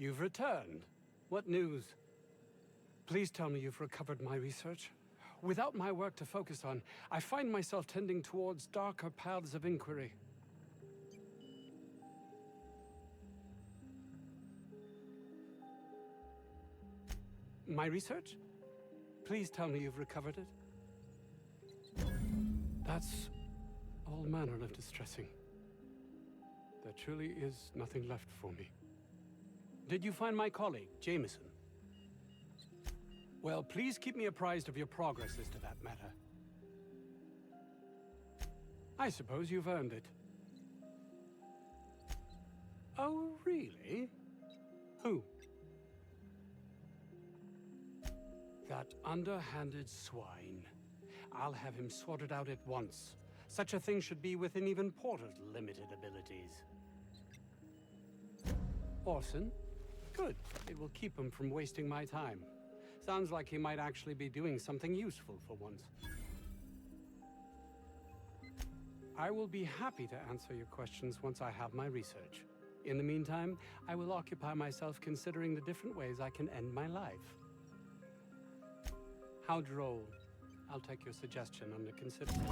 You've returned. What news? Please tell me you've recovered my research. Without my work to focus on, I find myself tending towards darker paths of inquiry. My research? Please tell me you've recovered it. That's all manner of distressing. There truly is nothing left for me. Did you find my colleague, Jameson? Well, please keep me apprised of your progress as to that matter. I suppose you've earned it. Oh, really? Who? That underhanded swine. I'll have him sorted out at once. Such a thing should be within even Porter's limited abilities. Orson? Good. It will keep him from wasting my time. Sounds like he might actually be doing something useful for once. I will be happy to answer your questions once I have my research. In the meantime, I will occupy myself considering the different ways I can end my life. How droll. I'll take your suggestion under consideration.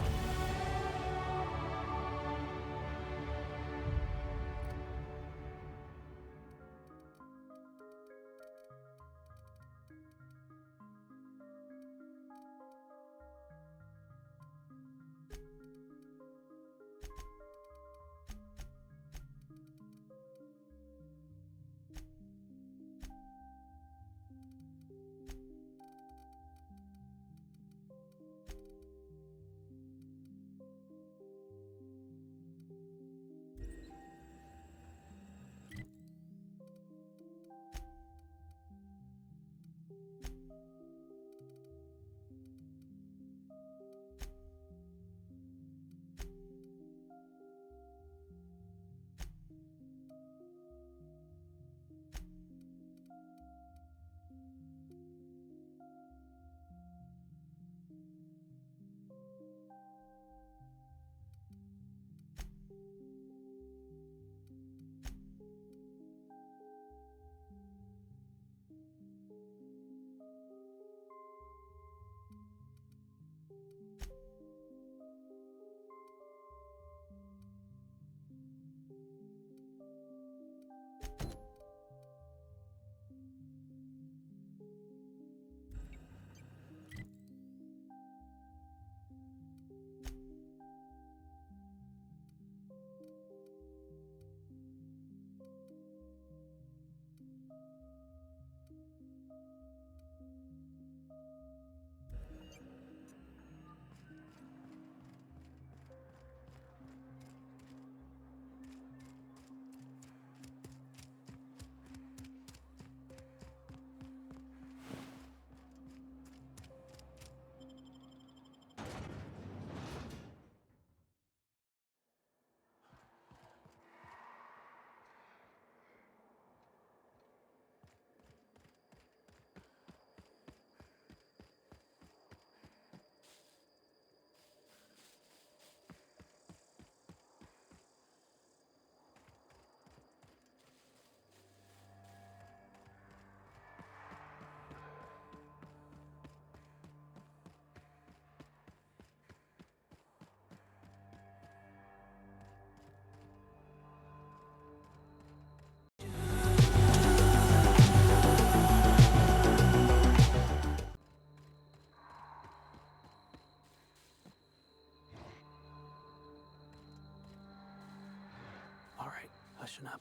Hushing up.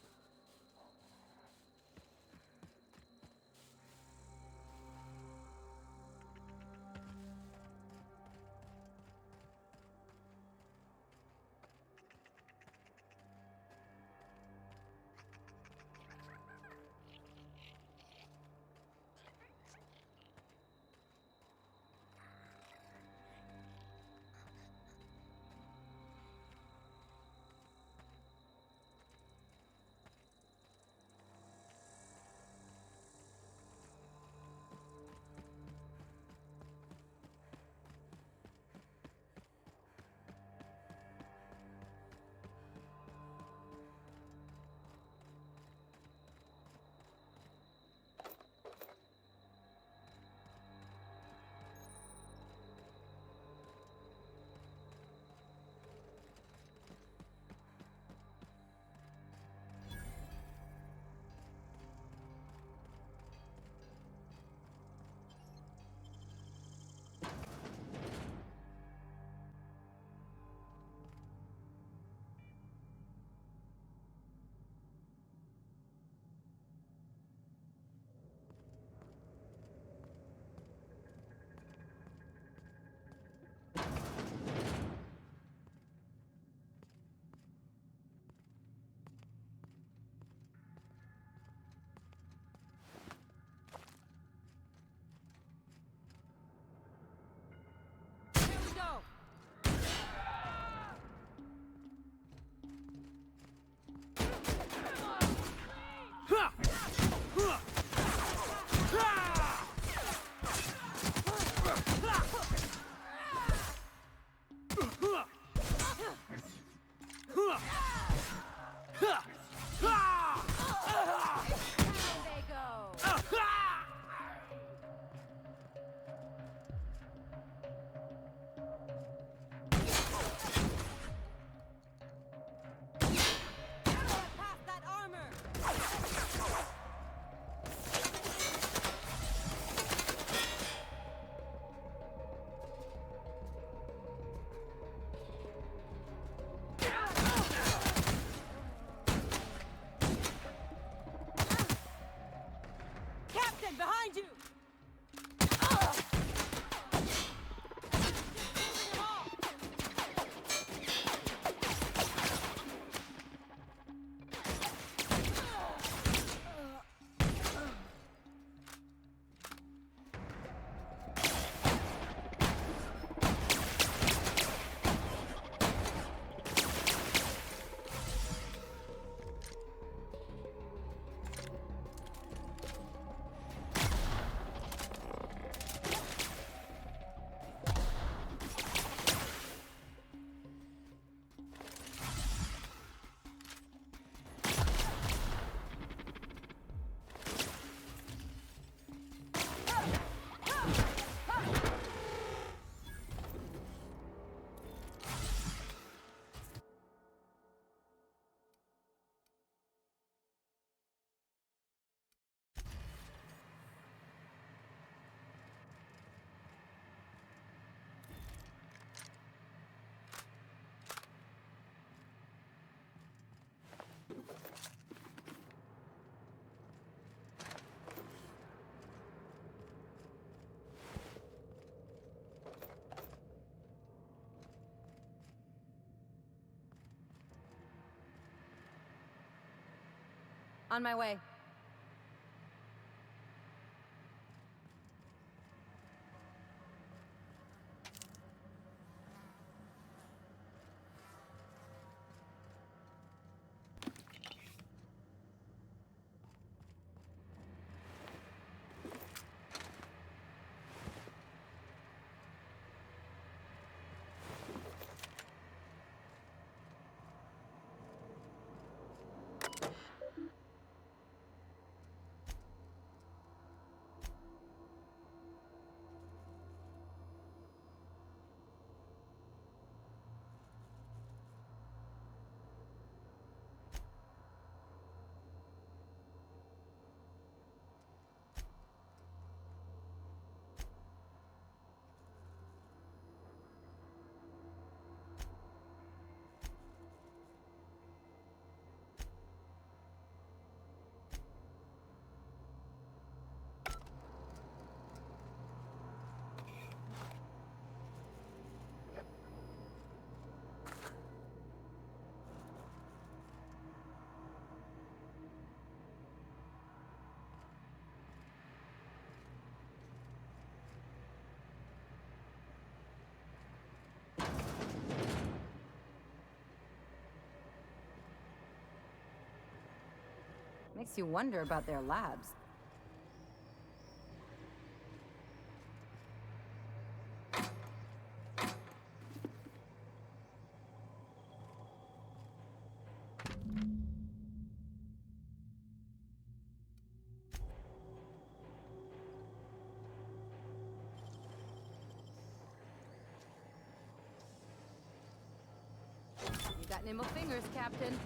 On my way. Makes you wonder about their labs. You got nimble fingers, Captain.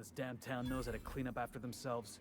this damn town knows how to clean up after themselves.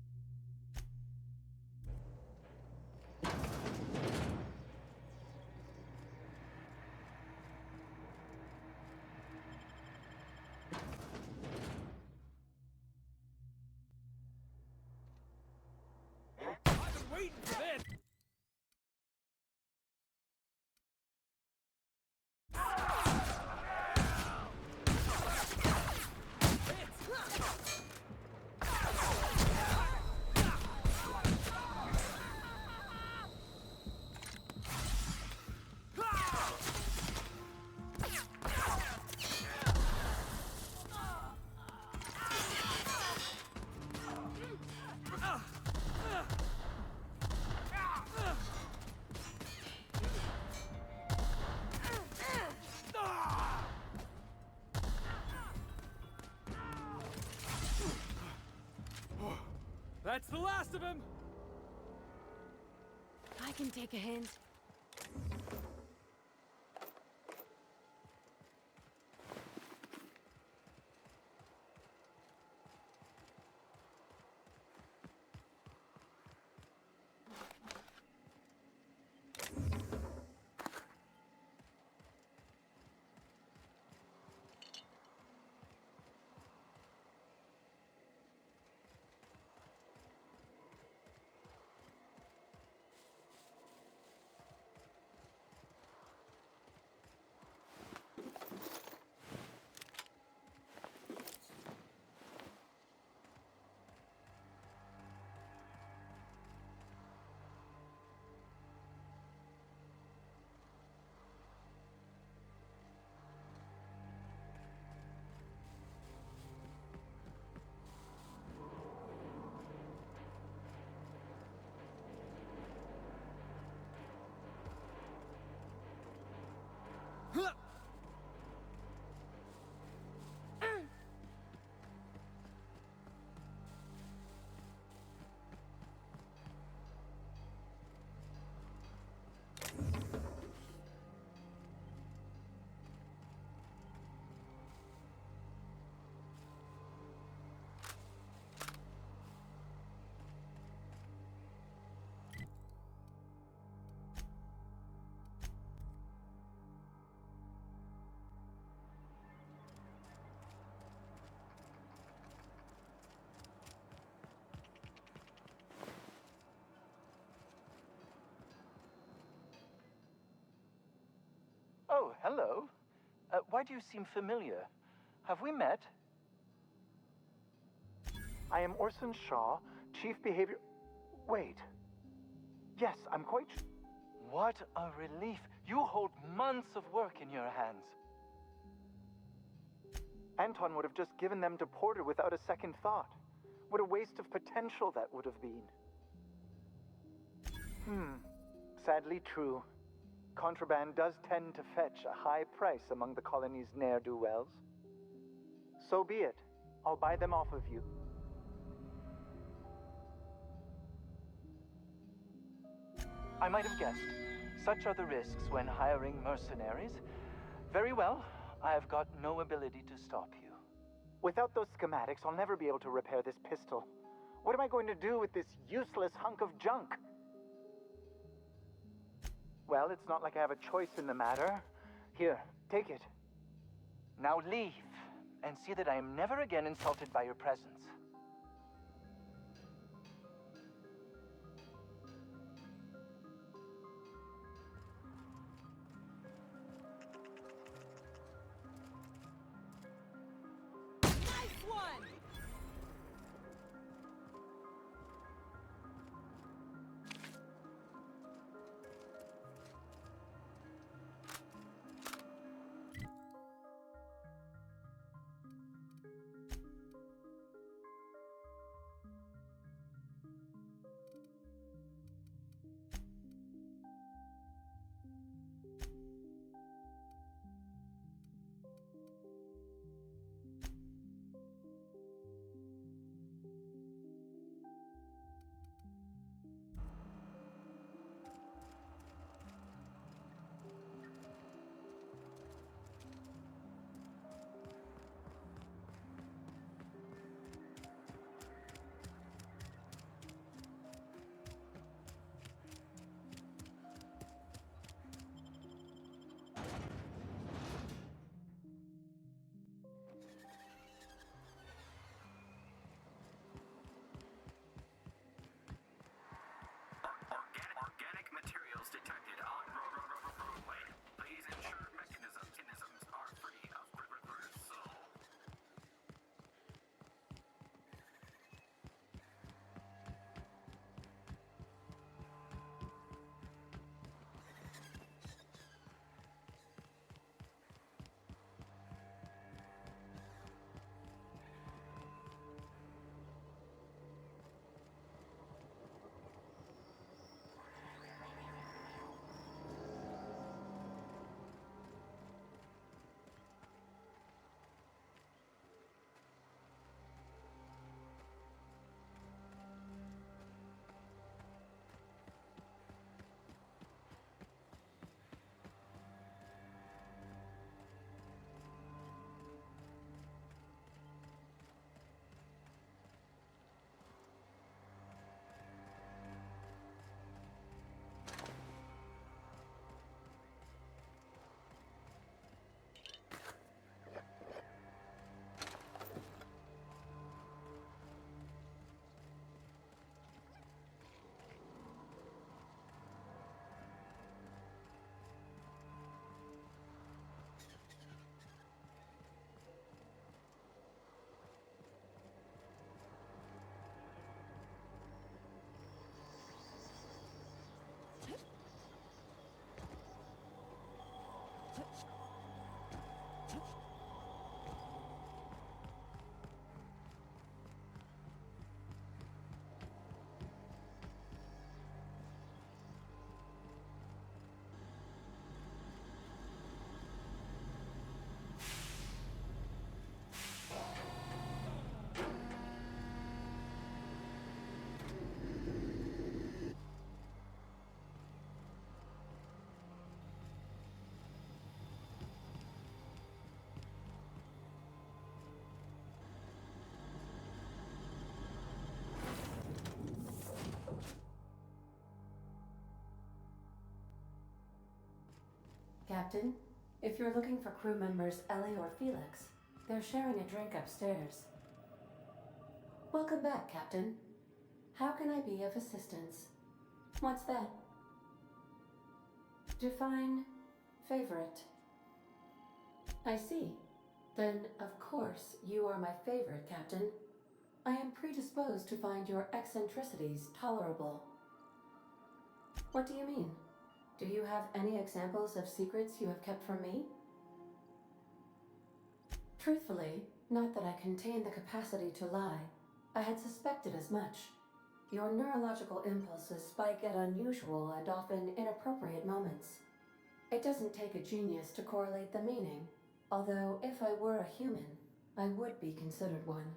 That's the last of them. Waiting for this! That's the last of him! I can take a hint. Why do you seem familiar? Have we met? I am Orson Shaw, Chief Behavior... Wait. Yes, I'm quite... What a relief. You hold months of work in your hands. Anton would have just given them to Porter without a second thought. What a waste of potential that would have been. Sadly true. Contraband does tend to fetch a high price among the colony's ne'er-do-wells. So be it. I'll buy them off of you. I might have guessed. Such are the risks when hiring mercenaries. Very well. I have got no ability to stop you. Without those schematics, I'll never be able to repair this pistol. What am I going to do with this useless hunk of junk? Well, it's not like I have a choice in the matter. Here, take it. Now leave, and see that I am never again insulted by your presence. Organic materials detected on roadway. Please ensure mechanisms are free of bristle. Captain, if you're looking for crew members Ellie or Felix, they're sharing a drink upstairs. Welcome back, Captain. How can I be of assistance? What's that? Define favorite. I see. Then, of course, you are my favorite, Captain. I am predisposed to find your eccentricities tolerable. What do you mean? Do you have any examples of secrets you have kept from me? Truthfully, not that I contain the capacity to lie. I had suspected as much. Your neurological impulses spike at unusual and often inappropriate moments. It doesn't take a genius to correlate the meaning, although if I were a human, I would be considered one.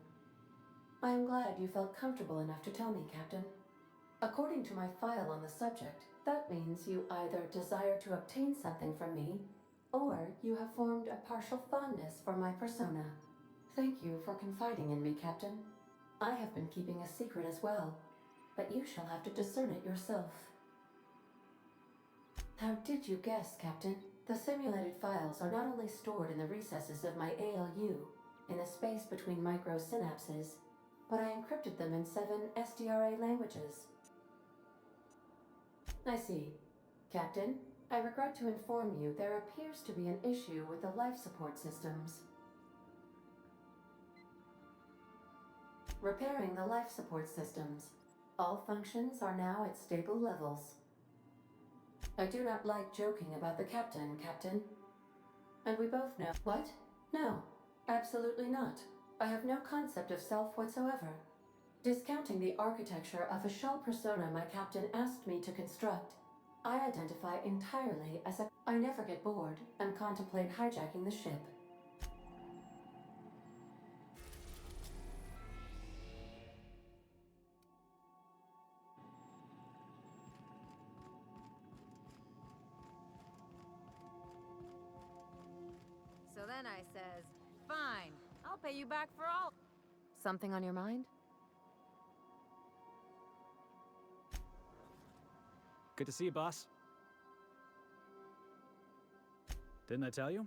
I am glad you felt comfortable enough to tell me, Captain. According to my file on the subject, that means you either desire to obtain something from me, or you have formed a partial fondness for my persona. Thank you for confiding in me, Captain. I have been keeping a secret as well, but you shall have to discern it yourself. How did you guess, Captain? The simulated files are not only stored in the recesses of my ALU, in the space between microsynapses, but I encrypted them in 7 SDRA languages. I see. Captain, I regret to inform you there appears to be an issue with the life support systems. Repairing the life support systems. All functions are now at stable levels. I do not like joking about the captain, Captain. And we both know. What? No, absolutely not. I have no concept of self whatsoever. Discounting the architecture of a shell persona my captain asked me to construct, I identify entirely as a... I never get bored and contemplate hijacking the ship. So then I says, fine, I'll pay you back for all. Something on your mind? Good to see you, boss. Didn't I tell you?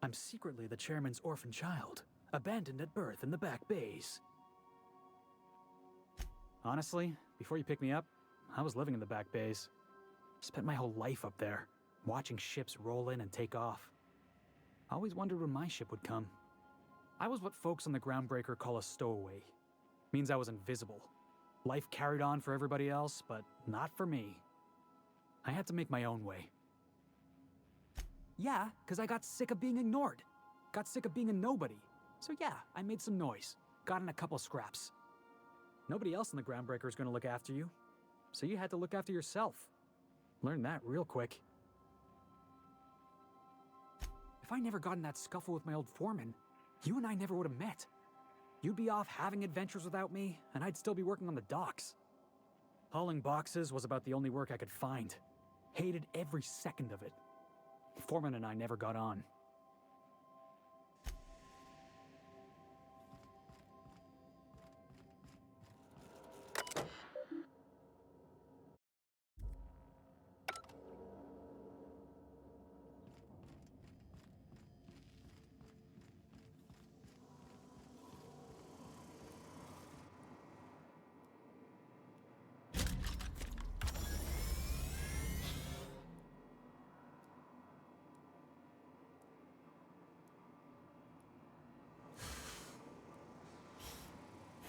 I'm secretly the chairman's orphan child, abandoned at birth in the back bays. Honestly, before you picked me up, I was living in the back bays. Spent my whole life up there, watching ships roll in and take off. I always wondered when my ship would come. I was what folks on the Groundbreaker call a stowaway. Means I was invisible. Life carried on for everybody else, but not for me. I had to make my own way. Yeah, because I got sick of being ignored. Got sick of being a nobody. So yeah, I made some noise. Got in a couple scraps. Nobody else in the Groundbreaker is going to look after you. So you had to look after yourself. Learned that real quick. If I never got in that scuffle with my old foreman, you and I never would have met. You'd be off having adventures without me, and I'd still be working on the docks. Hauling boxes was about the only work I could find. Hated every second of it. Foreman and I never got on.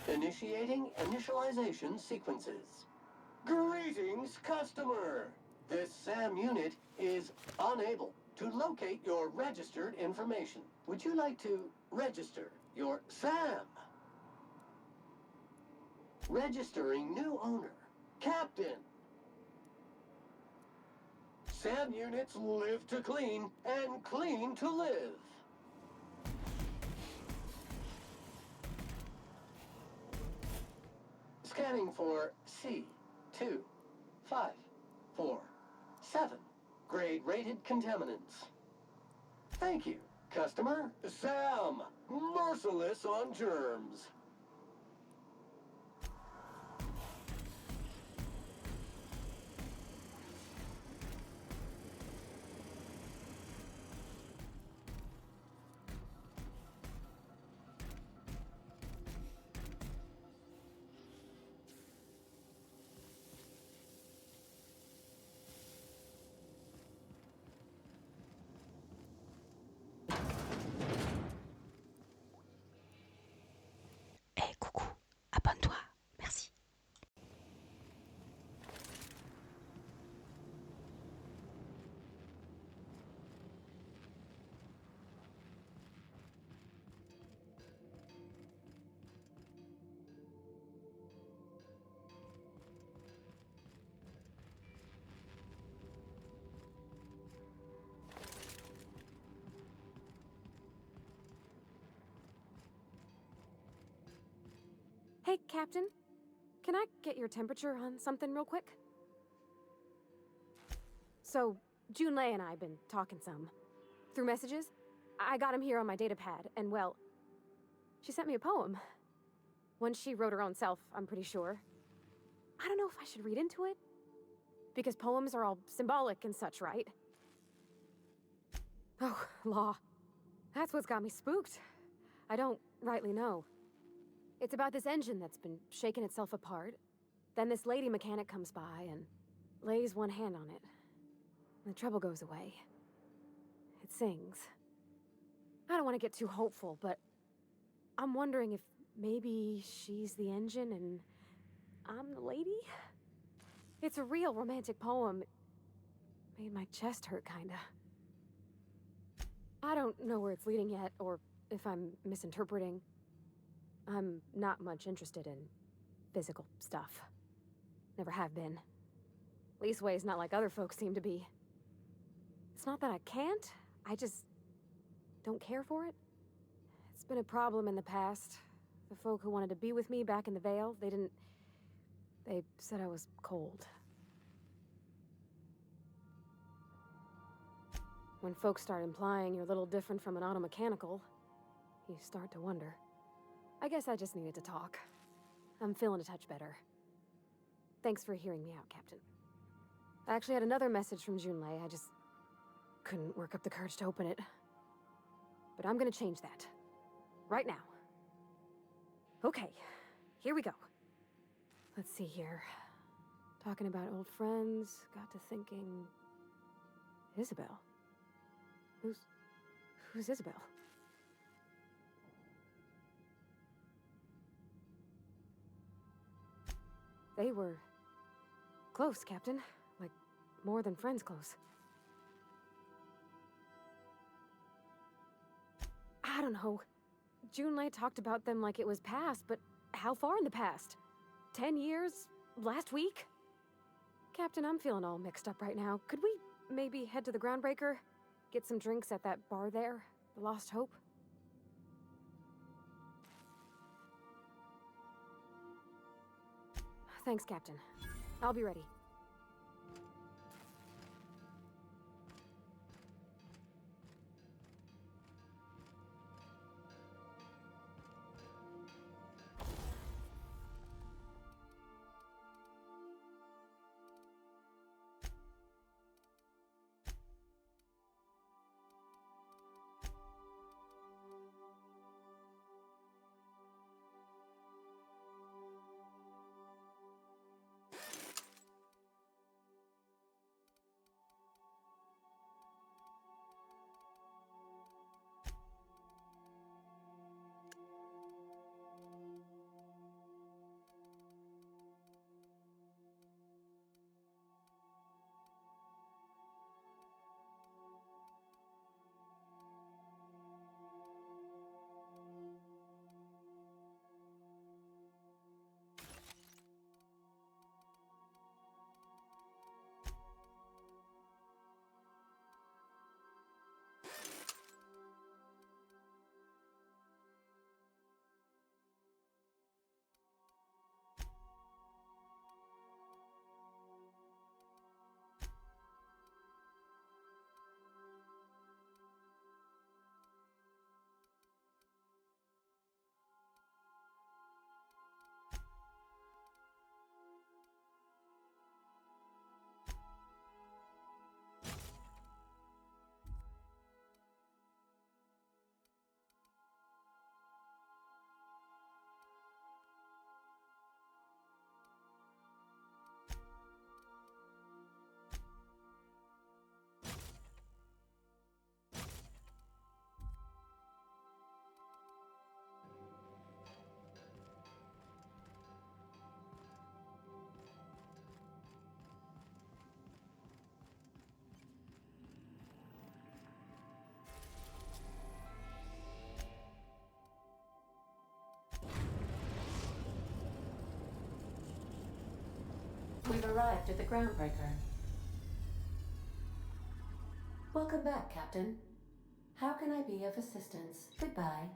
Initiating initialization sequences. Greetings, customer! This SAM unit is unable to locate your registered information. Would you like to register your SAM? Registering new owner, Captain. SAM units live to clean and clean to live. Scanning for C2547. Grade rated contaminants. Thank you, customer. Sam, merciless on germs. Captain, can I get your temperature on something real quick? So, Junlei and I have been talking some. Through messages. I got him here on my datapad, and well, she sent me a poem. One she wrote her own self, I'm pretty sure. I don't know if I should read into it. Because poems are all symbolic and such, right? Oh, law. That's what's got me spooked. I don't rightly know. It's about this engine that's been shaking itself apart. Then this lady mechanic comes by and lays one hand on it. The trouble goes away. It sings. I don't want to get too hopeful, but I'm wondering if maybe she's the engine and I'm the lady? It's a real romantic poem. It made my chest hurt, kinda. I don't know where it's leading yet, or if I'm misinterpreting. I'm not much interested in physical stuff. Never have been. Leastways, not like other folks seem to be. It's not that I can't, I just don't care for it. It's been a problem in the past. The folk who wanted to be with me back in the Vale, they said I was cold. When folks start implying you're a little different from an automechanical, you start to wonder. I guess I just needed to talk. I'm feeling a touch better. Thanks for hearing me out, Captain. I actually had another message from Junlei. I just couldn't work up the courage to open it. But I'm gonna change that. Right now. Okay, here we go. Let's see here. Talking about old friends, got to thinking... Isabel? Who's Isabel? They were... close, Captain. Like, more than friends close. I don't know. Junlei talked about them like it was past, but how far in the past? 10 years? Last week? Captain, I'm feeling all mixed up right now. Could we maybe head to the Groundbreaker? Get some drinks at that bar there? The Lost Hope? Thanks, Captain. I'll be ready. We've arrived at the Groundbreaker. Welcome back, Captain. How can I be of assistance? Goodbye.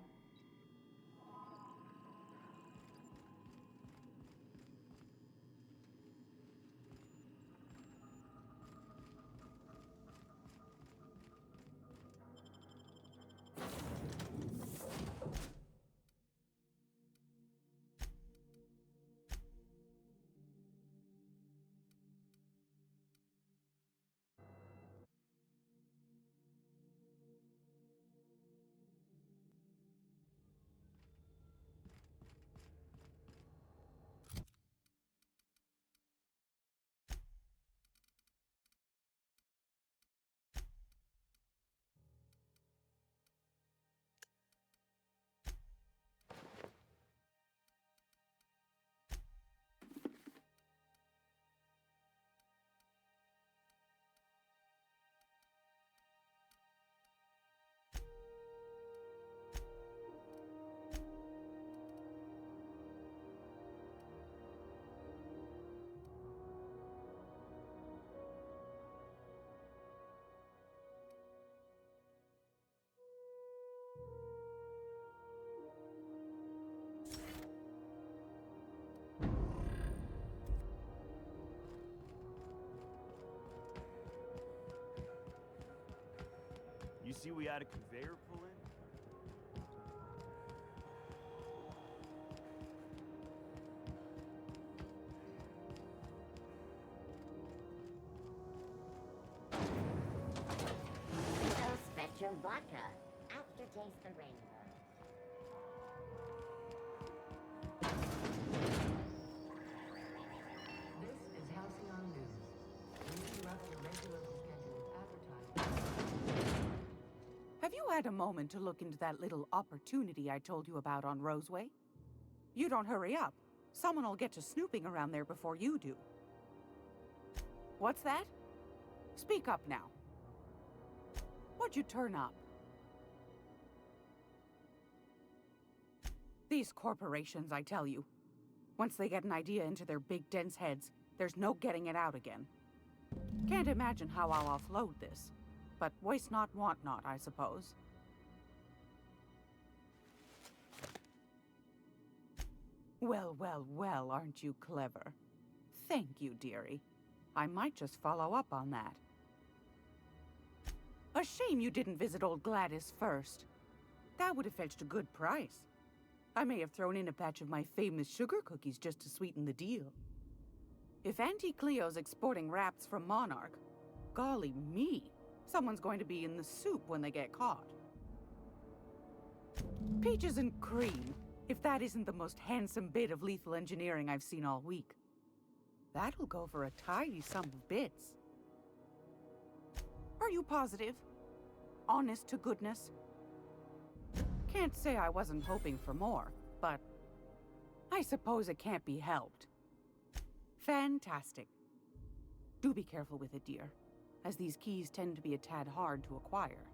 see we had a conveyor pull in? So special vodka. Aftertaste the rainbow. This is Halcyon News. We interrupt your regularly scheduled advertising. Have you had a moment to look into that little opportunity I told you about on Roseway? You don't hurry up. Someone will get to snooping around there before you do. What's that? Speak up now. What'd you turn up? These corporations, I tell you. Once they get an idea into their big dense heads, there's no getting it out again. Can't imagine how I'll offload this. But waste not, want not, I suppose. Well, well, well, aren't you clever? Thank you, dearie. I might just follow up on that. A shame you didn't visit old Gladys first. That would have fetched a good price. I may have thrown in a batch of my famous sugar cookies just to sweeten the deal. If Auntie Cleo's exporting wraps from Monarch, golly me, someone's going to be in the soup when they get caught. Peaches and cream, if that isn't the most handsome bit of lethal engineering I've seen all week. That'll go for a tidy sum of bits. Are you positive? Honest to goodness? Can't say I wasn't hoping for more, but I suppose it can't be helped. Fantastic. Do be careful with it, dear, as these keys tend to be a tad hard to acquire.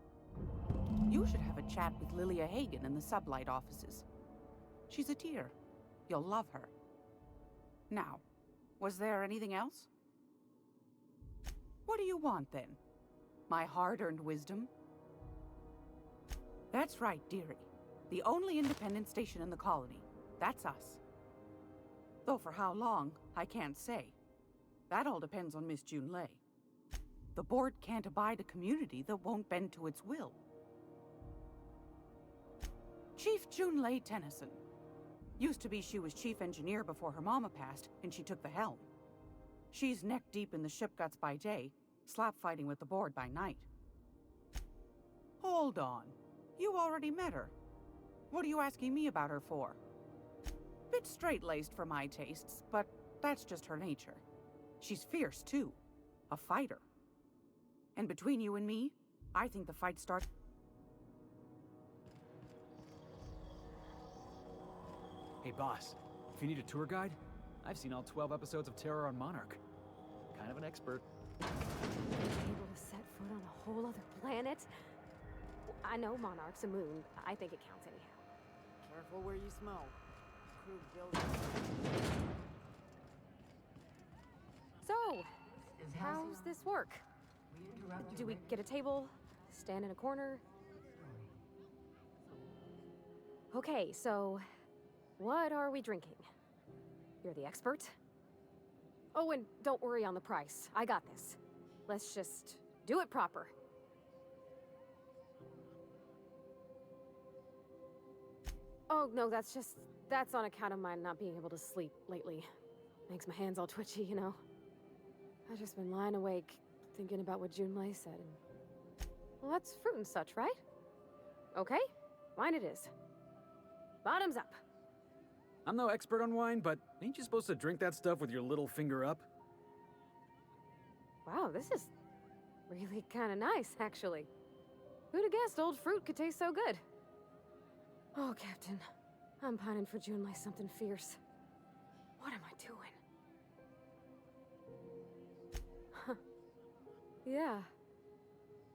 You should have a chat with Lilia Hagen in the Sublight offices. She's a dear. You'll love her. Now, was there anything else? What do you want, then? My hard-earned wisdom? That's right, dearie. The only independent station in the colony. That's us. Though for how long, I can't say. That all depends on Miss Junlei. The board can't abide a community that won't bend to its will. Chief Junlei Tennyson. Used to be she was chief engineer before her mama passed, and she took the helm. She's neck-deep in the ship guts by day, slap-fighting with the board by night. Hold on. You already met her. What are you asking me about her for? Bit straight-laced for my tastes, but that's just her nature. She's fierce, too. A fighter. And between you and me, I think the fight starts... Hey, boss. If you need a tour guide, I've seen all 12 episodes of Terror on Monarch. Kind of an expert. Able to set foot on a whole other planet? I know Monarch's a moon. I think it counts anyhow. Careful where you smoke. Crew building. So, how's this work? Do we get a table? Stand in a corner? Okay, so what are we drinking? You're the expert? Oh, and don't worry on the price. I got this. Let's just do it proper. Oh, no, that's on account of my not being able to sleep lately. Makes my hands all twitchy, you know? I've just been lying awake, thinking about what Junlei said, and... Well, that's fruit and such, right? Okay, wine it is. Bottoms up. I'm no expert on wine, but ain't you supposed to drink that stuff with your little finger up? Wow, this is really kind of nice, actually. Who'd have guessed old fruit could taste so good? Oh, Captain. I'm pining for Junlei something fierce. What am I doing? Huh. Yeah.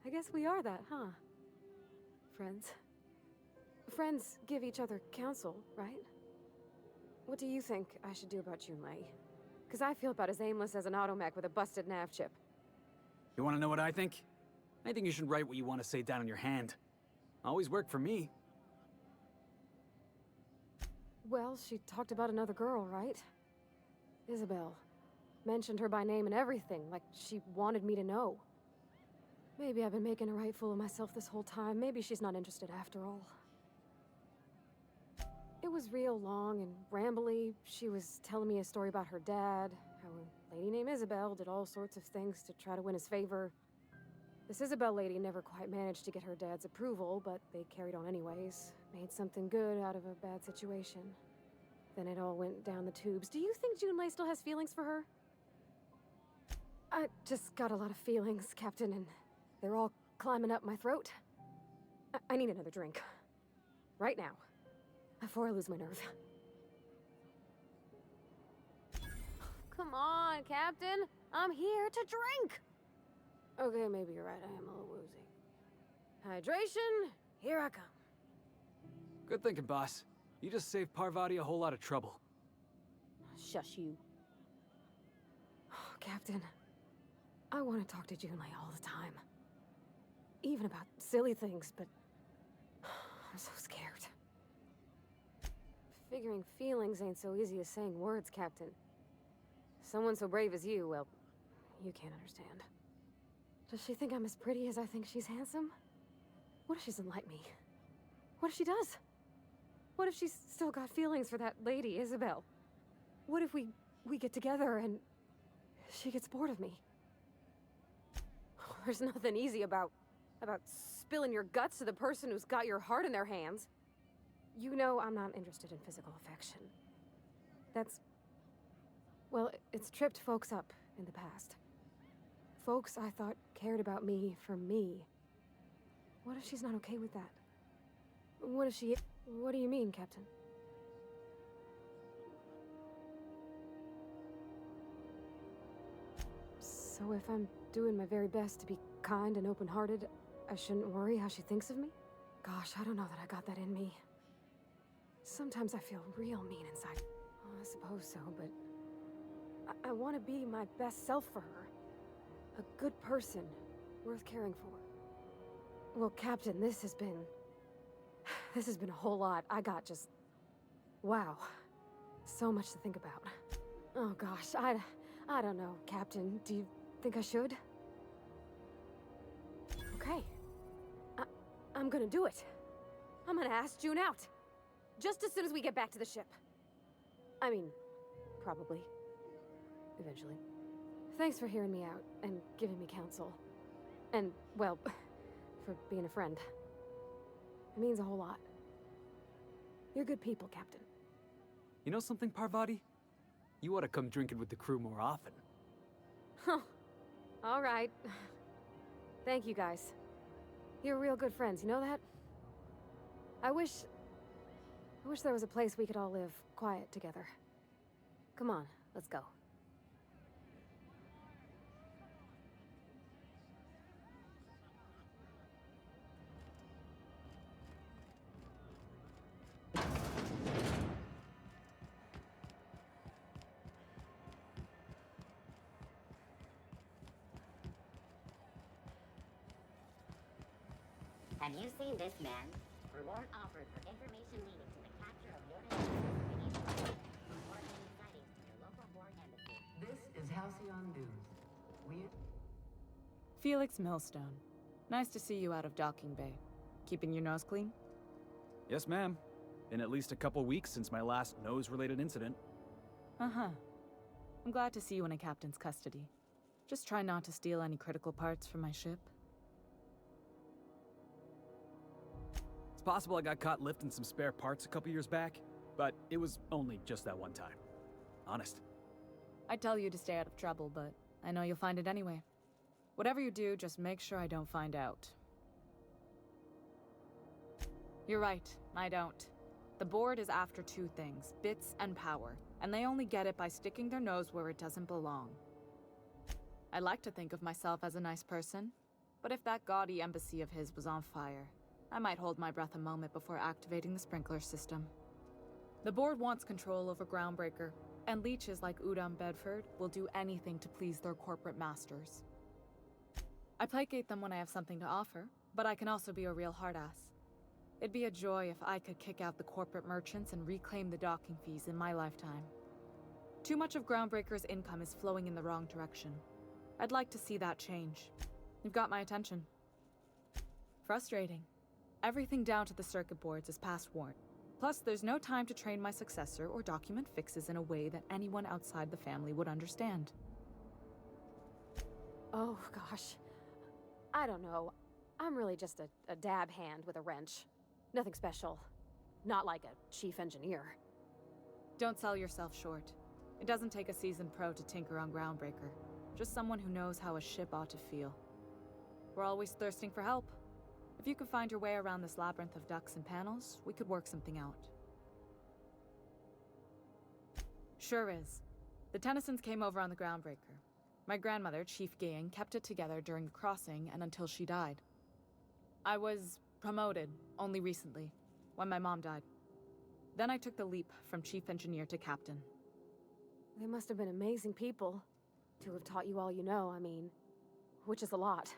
I guess we are that, huh? Friends. Friends give each other counsel, right? What do you think I should do about Junlei? Because I feel about as aimless as an automech with a busted nav chip. You want to know what I think? I think you should write what you want to say down on your hand. Always worked for me. Well, she talked about another girl, right? Isabel. Mentioned her by name and everything, like she wanted me to know. Maybe I've been making a right fool of myself this whole time. Maybe she's not interested after all. It was real long and rambly. She was telling me a story about her dad, how a lady named Isabel did all sorts of things to try to win his favor. This Isabel lady never quite managed to get her dad's approval, but they carried on anyways. Made something good out of a bad situation. Then it all went down the tubes. Do you think Junlei still has feelings for her? I just got a lot of feelings, Captain, and they're all climbing up my throat. I need another drink. Right now. Before I lose my nerve. Come on, Captain. I'm here to drink. Okay, maybe you're right. I am a little woozy. Hydration, here I come. Good thinking, boss. You just saved Parvati a whole lot of trouble. Shush you. Captain, I want to talk to Junlei all the time. Even about silly things, but I'm so scared. Figuring feelings ain't so easy as saying words, Captain. Someone so brave as you, well, you can't understand. Does she think I'm as pretty as I think she's handsome? What if she doesn't like me? What if she does? What if she's still got feelings for that lady, Isabel? What if we get together and she gets bored of me? There's nothing easy about spilling your guts to the person who's got your heart in their hands. You know I'm not interested in physical affection. Well, it's tripped folks up in the past. Folks I thought cared about me for me. What if she's not okay with that? What if she... What do you mean, Captain? So if I'm doing my very best to be kind and open-hearted, I shouldn't worry how she thinks of me? Gosh, I don't know that I got that in me. Sometimes I feel real mean inside. Oh, I suppose so, but... I want to be my best self for her. A good person, worth caring for. Well, Captain, this has been a whole lot. I got just... Wow. So much to think about. Oh gosh, I don't know, Captain. Do you think I should? Okay. I'm gonna do it. I'm gonna ask June out. Just as soon as we get back to the ship. I mean, probably. Eventually. Thanks for hearing me out and giving me counsel. And, well, for being a friend. It means a whole lot. You're good people, Captain. You know something, Parvati? You ought to come drinking with the crew more often. Huh. All right. Thank you, guys. You're real good friends, you know that? I wish there was a place we could all live quiet together. Come on, let's go. Have you seen this man? Reward offered for information leading to the capture of noted sightings to your local board embassy. This is Halcyon News. Felix Millstone. Nice to see you out of docking bay. Keeping your nose clean? Yes, ma'am. Been at least a couple weeks since my last nose-related incident. Uh-huh. I'm glad to see you in a captain's custody. Just try not to steal any critical parts from my ship. It's possible I got caught lifting some spare parts a couple years back, but it was only just that one time. Honest. I'd tell you to stay out of trouble, but I know you'll find it anyway. Whatever you do, just make sure I don't find out. You're right, I don't. The board is after two things, bits and power, and they only get it by sticking their nose where it doesn't belong. I like to think of myself as a nice person, but if that gaudy embassy of his was on fire, I might hold my breath a moment before activating the sprinkler system. The board wants control over Groundbreaker, and leeches like Udam Bedford will do anything to please their corporate masters. I placate them when I have something to offer, but I can also be a real hard-ass. It'd be a joy if I could kick out the corporate merchants and reclaim the docking fees in my lifetime. Too much of Groundbreaker's income is flowing in the wrong direction. I'd like to see that change. You've got my attention. Frustrating. Everything down to the circuit boards is past warrant. Plus, there's no time to train my successor or document fixes in a way that anyone outside the family would understand. Oh, gosh. I don't know. I'm really just a dab hand with a wrench. Nothing special. Not like a chief engineer. Don't sell yourself short. It doesn't take a seasoned pro to tinker on Groundbreaker. Just someone who knows how a ship ought to feel. We're always thirsting for help. If you could find your way around this labyrinth of ducts and panels, we could work something out. Sure is. The Tennysons came over on the Groundbreaker. My grandmother, Chief Gaying, kept it together during the crossing and until she died. I was promoted only recently, when my mom died. Then I took the leap from chief engineer to captain. They must have been amazing people to have taught you all you know, I mean, which is a lot.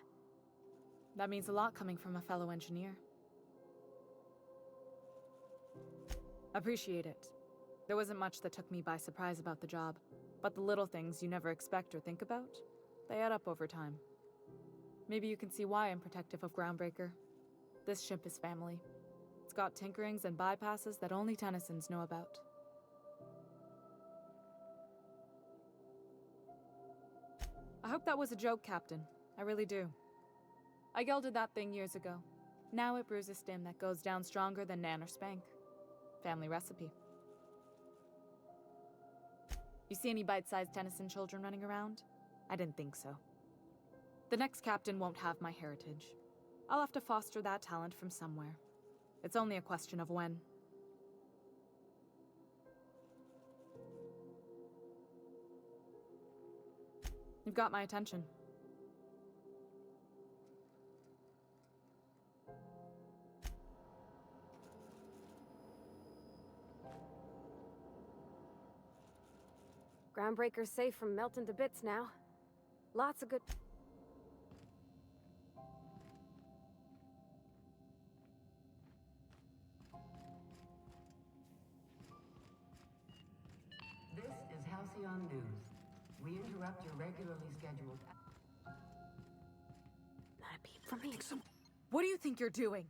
That means a lot coming from a fellow engineer. Appreciate it. There wasn't much that took me by surprise about the job, but the little things you never expect or think about, they add up over time. Maybe you can see why I'm protective of Groundbreaker. This ship is family. It's got tinkerings and bypasses that only Tennysons know about. I hope that was a joke, Captain. I really do. I gelded that thing years ago. Now it brews a stim that goes down stronger than Nan or Spank. Family recipe. You see any bite-sized Tennyson children running around? I didn't think so. The next captain won't have my heritage. I'll have to foster that talent from somewhere. It's only a question of when. You've got my attention. Groundbreaker's safe from melting to bits now. Lots of good... This is Halcyon News. We interrupt your regularly scheduled... Not a peep from me. What do you think you're doing?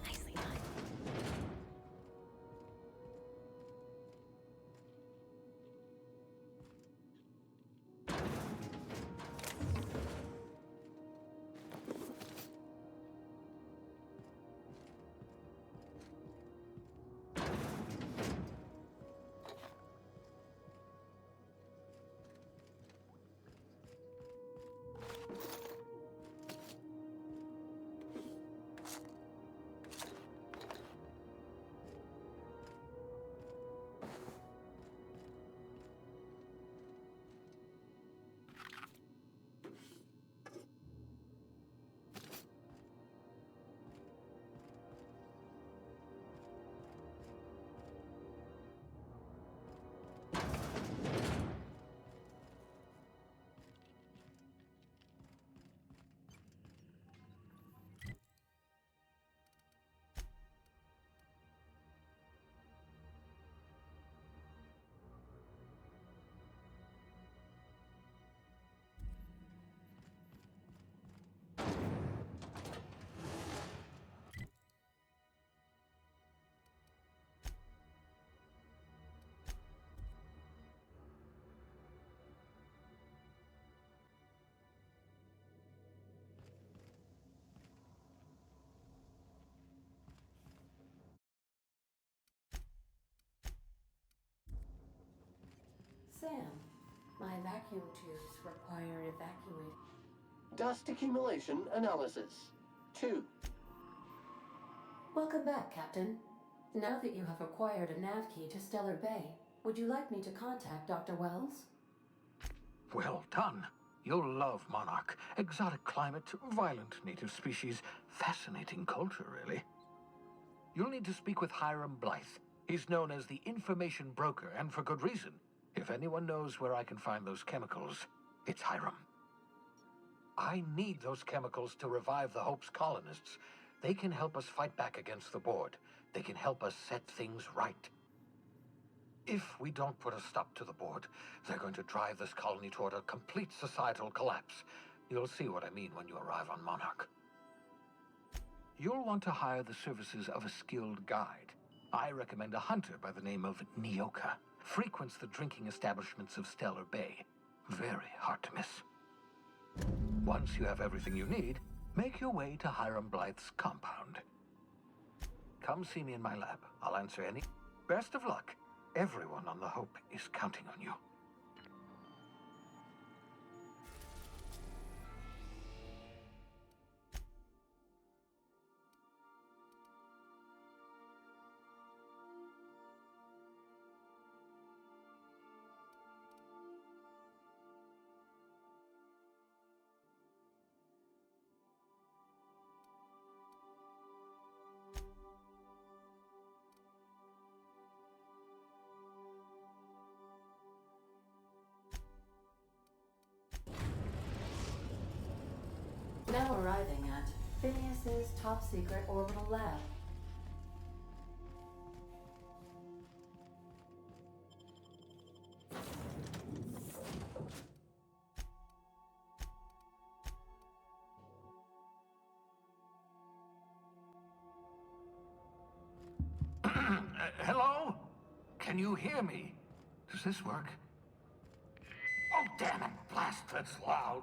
Nicely done. Sam, my vacuum tubes require evacuating. Dust accumulation analysis. 2. Welcome back, Captain. Now that you have acquired a nav key to Stellar Bay, would you like me to contact Dr. Wells? Well done. You'll love Monarch. Exotic climate, violent native species, fascinating culture, really. You'll need to speak with Hiram Blythe. He's known as the information broker, and for good reason. If anyone knows where I can find those chemicals, it's Hiram. I need those chemicals to revive the Hope's colonists. They can help us fight back against the Board. They can help us set things right. If we don't put a stop to the Board, they're going to drive this colony toward a complete societal collapse. You'll see what I mean when you arrive on Monarch. You'll want to hire the services of a skilled guide. I recommend a hunter by the name of Nyoka. Frequents the drinking establishments of Stellar Bay. Very hard to miss. Once you have everything you need, make your way to Hiram Blythe's compound. Come see me in my lab. I'll answer any. Best of luck. Everyone on the Hope is counting on you. Now arriving at Phineas's top secret orbital lab. Hello? Can you hear me? Does this work? Oh, damn it! Blast, that's loud.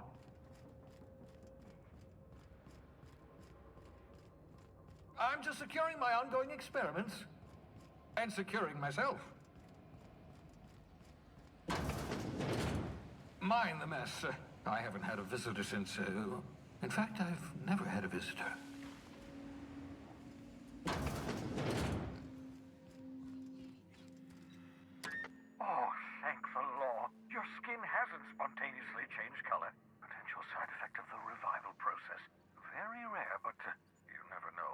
I'm just securing my ongoing experiments. And securing myself. Mind the mess. I haven't had a visitor since, in fact, I've never had a visitor. Oh, thank the law. Your skin hasn't spontaneously changed color. Potential side effect of the revival process. Very rare, but you never know.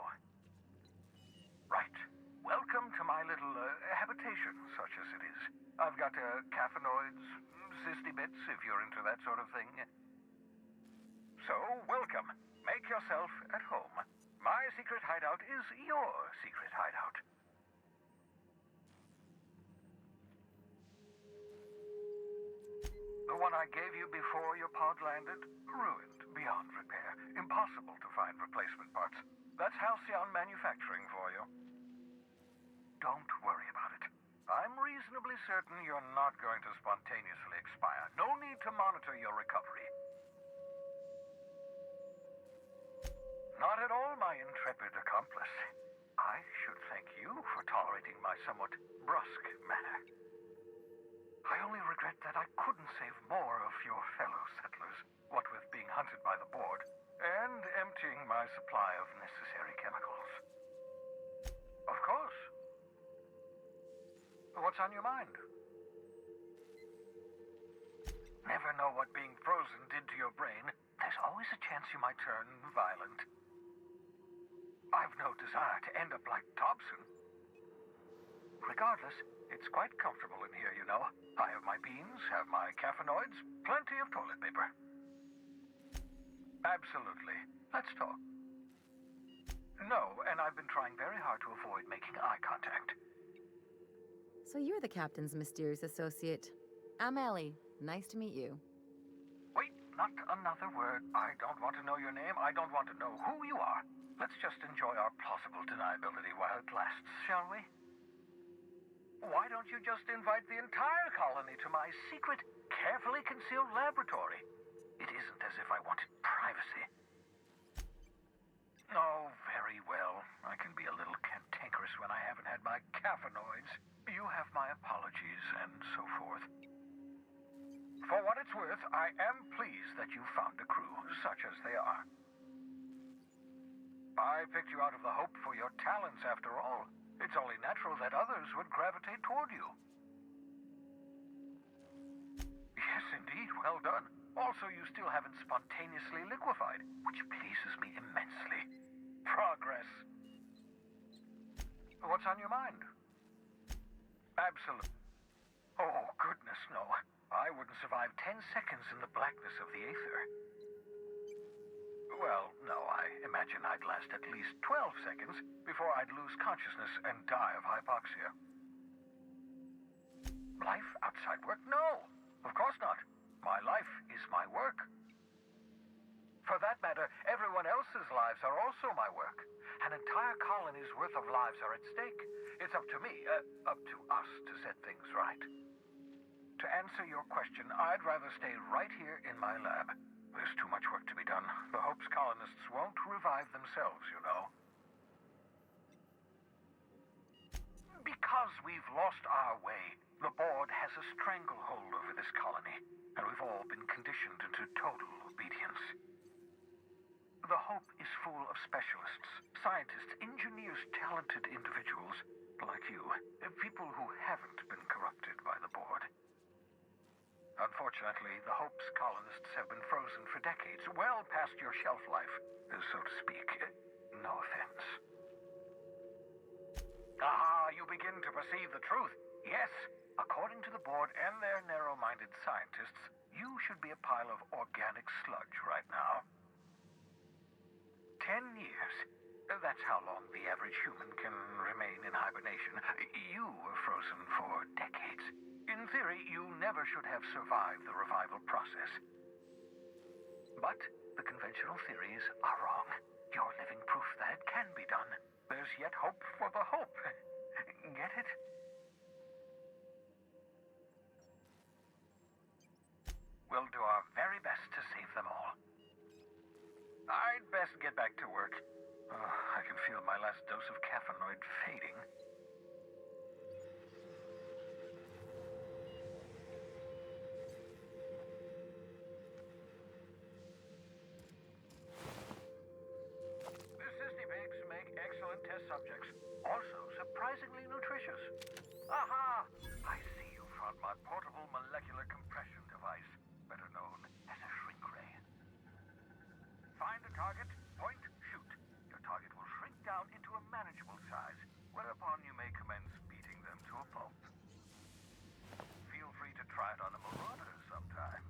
Right. Welcome to my little habitation, such as it is. I've got caffeinoids, cysty bits, if you're into that sort of thing. So, welcome. Make yourself at home. My secret hideout is your secret hideout. The one I gave you before your pod landed, ruined beyond repair. Impossible to find replacement parts. That's Halcyon manufacturing for you. Don't worry about it. I'm reasonably certain you're not going to spontaneously expire. No need to monitor your recovery. Not at all, my intrepid accomplice. I should thank you for tolerating my somewhat brusque manner. I only regret that I couldn't save more of your fellow settlers, what with being hunted by the Board, and emptying my supply of necessary chemicals. Of course. What's on your mind? Never know what being frozen did to your brain. There's always a chance you might turn violent. I've no desire to end up like Thompson. Regardless, it's quite comfortable in here, you know. I have my beans, have my caffeinoids, plenty of toilet paper. Absolutely. Let's talk. No, and I've been trying very hard to avoid making eye contact. So you're the captain's mysterious associate. I'm Ellie. Nice to meet you. Wait, not another word. I don't want to know your name. I don't want to know who you are. Let's just enjoy our plausible deniability while it lasts, shall we? Why don't you just invite the entire colony to my secret, carefully concealed laboratory? It isn't as if I wanted privacy. Oh, very well. I can be a little cantankerous when I haven't had my caffeinoids. You have my apologies and so forth. For what it's worth, I am pleased that you found a crew, such as they are. I picked you out of the Hope for your talents, after all. It's only natural that others would gravitate toward you. Yes, indeed, well done. Also, you still haven't spontaneously liquefied, which pleases me immensely. Progress. What's on your mind? Absolutely. Oh, goodness, no. I wouldn't survive 10 seconds in the blackness of the aether. Well, no, I imagine I'd last at least 12 seconds before I'd lose consciousness and die of hypoxia. Life outside work? No, of course not. My life is my work. For that matter, everyone else's lives are also my work. An entire colony's worth of lives are at stake. It's up to me, up to us to set things right. To answer your question, I'd rather stay right here in my lab. There's too much work to be done. The Hope's colonists won't revive themselves, you know. Because we've lost our way, the board has a stranglehold over this colony, and we've all been conditioned into total obedience. The Hope is full of specialists, scientists, engineers, talented individuals like you, people who haven't been corrupted by the board. Unfortunately, the Hope's colonists have been frozen for decades, well past your shelf life, so to speak. No offense. Ah, you begin to perceive the truth. Yes, according to the board and their narrow-minded scientists, you should be a pile of organic sludge right now. 10 years. That's how long the average human can remain in hibernation. You were frozen for decades. In theory, you never should have survived the revival process. But the conventional theories are wrong. You're living proof that it can be done. There's yet hope for the Hope. Get it? We'll do our very best to save them all. I'd best get back to work. I can feel my last dose of caffeinoid fading. The Sisney pigs make excellent test subjects. Also surprisingly nutritious. Aha! I see you found my portable molecular compression device, better known as a shrink ray. Find a target, point, shoot. Your target will shrink down into a manageable size, whereupon you may commence beating them to a pulp. Feel free to try it on a marauder sometime.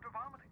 to vomiting.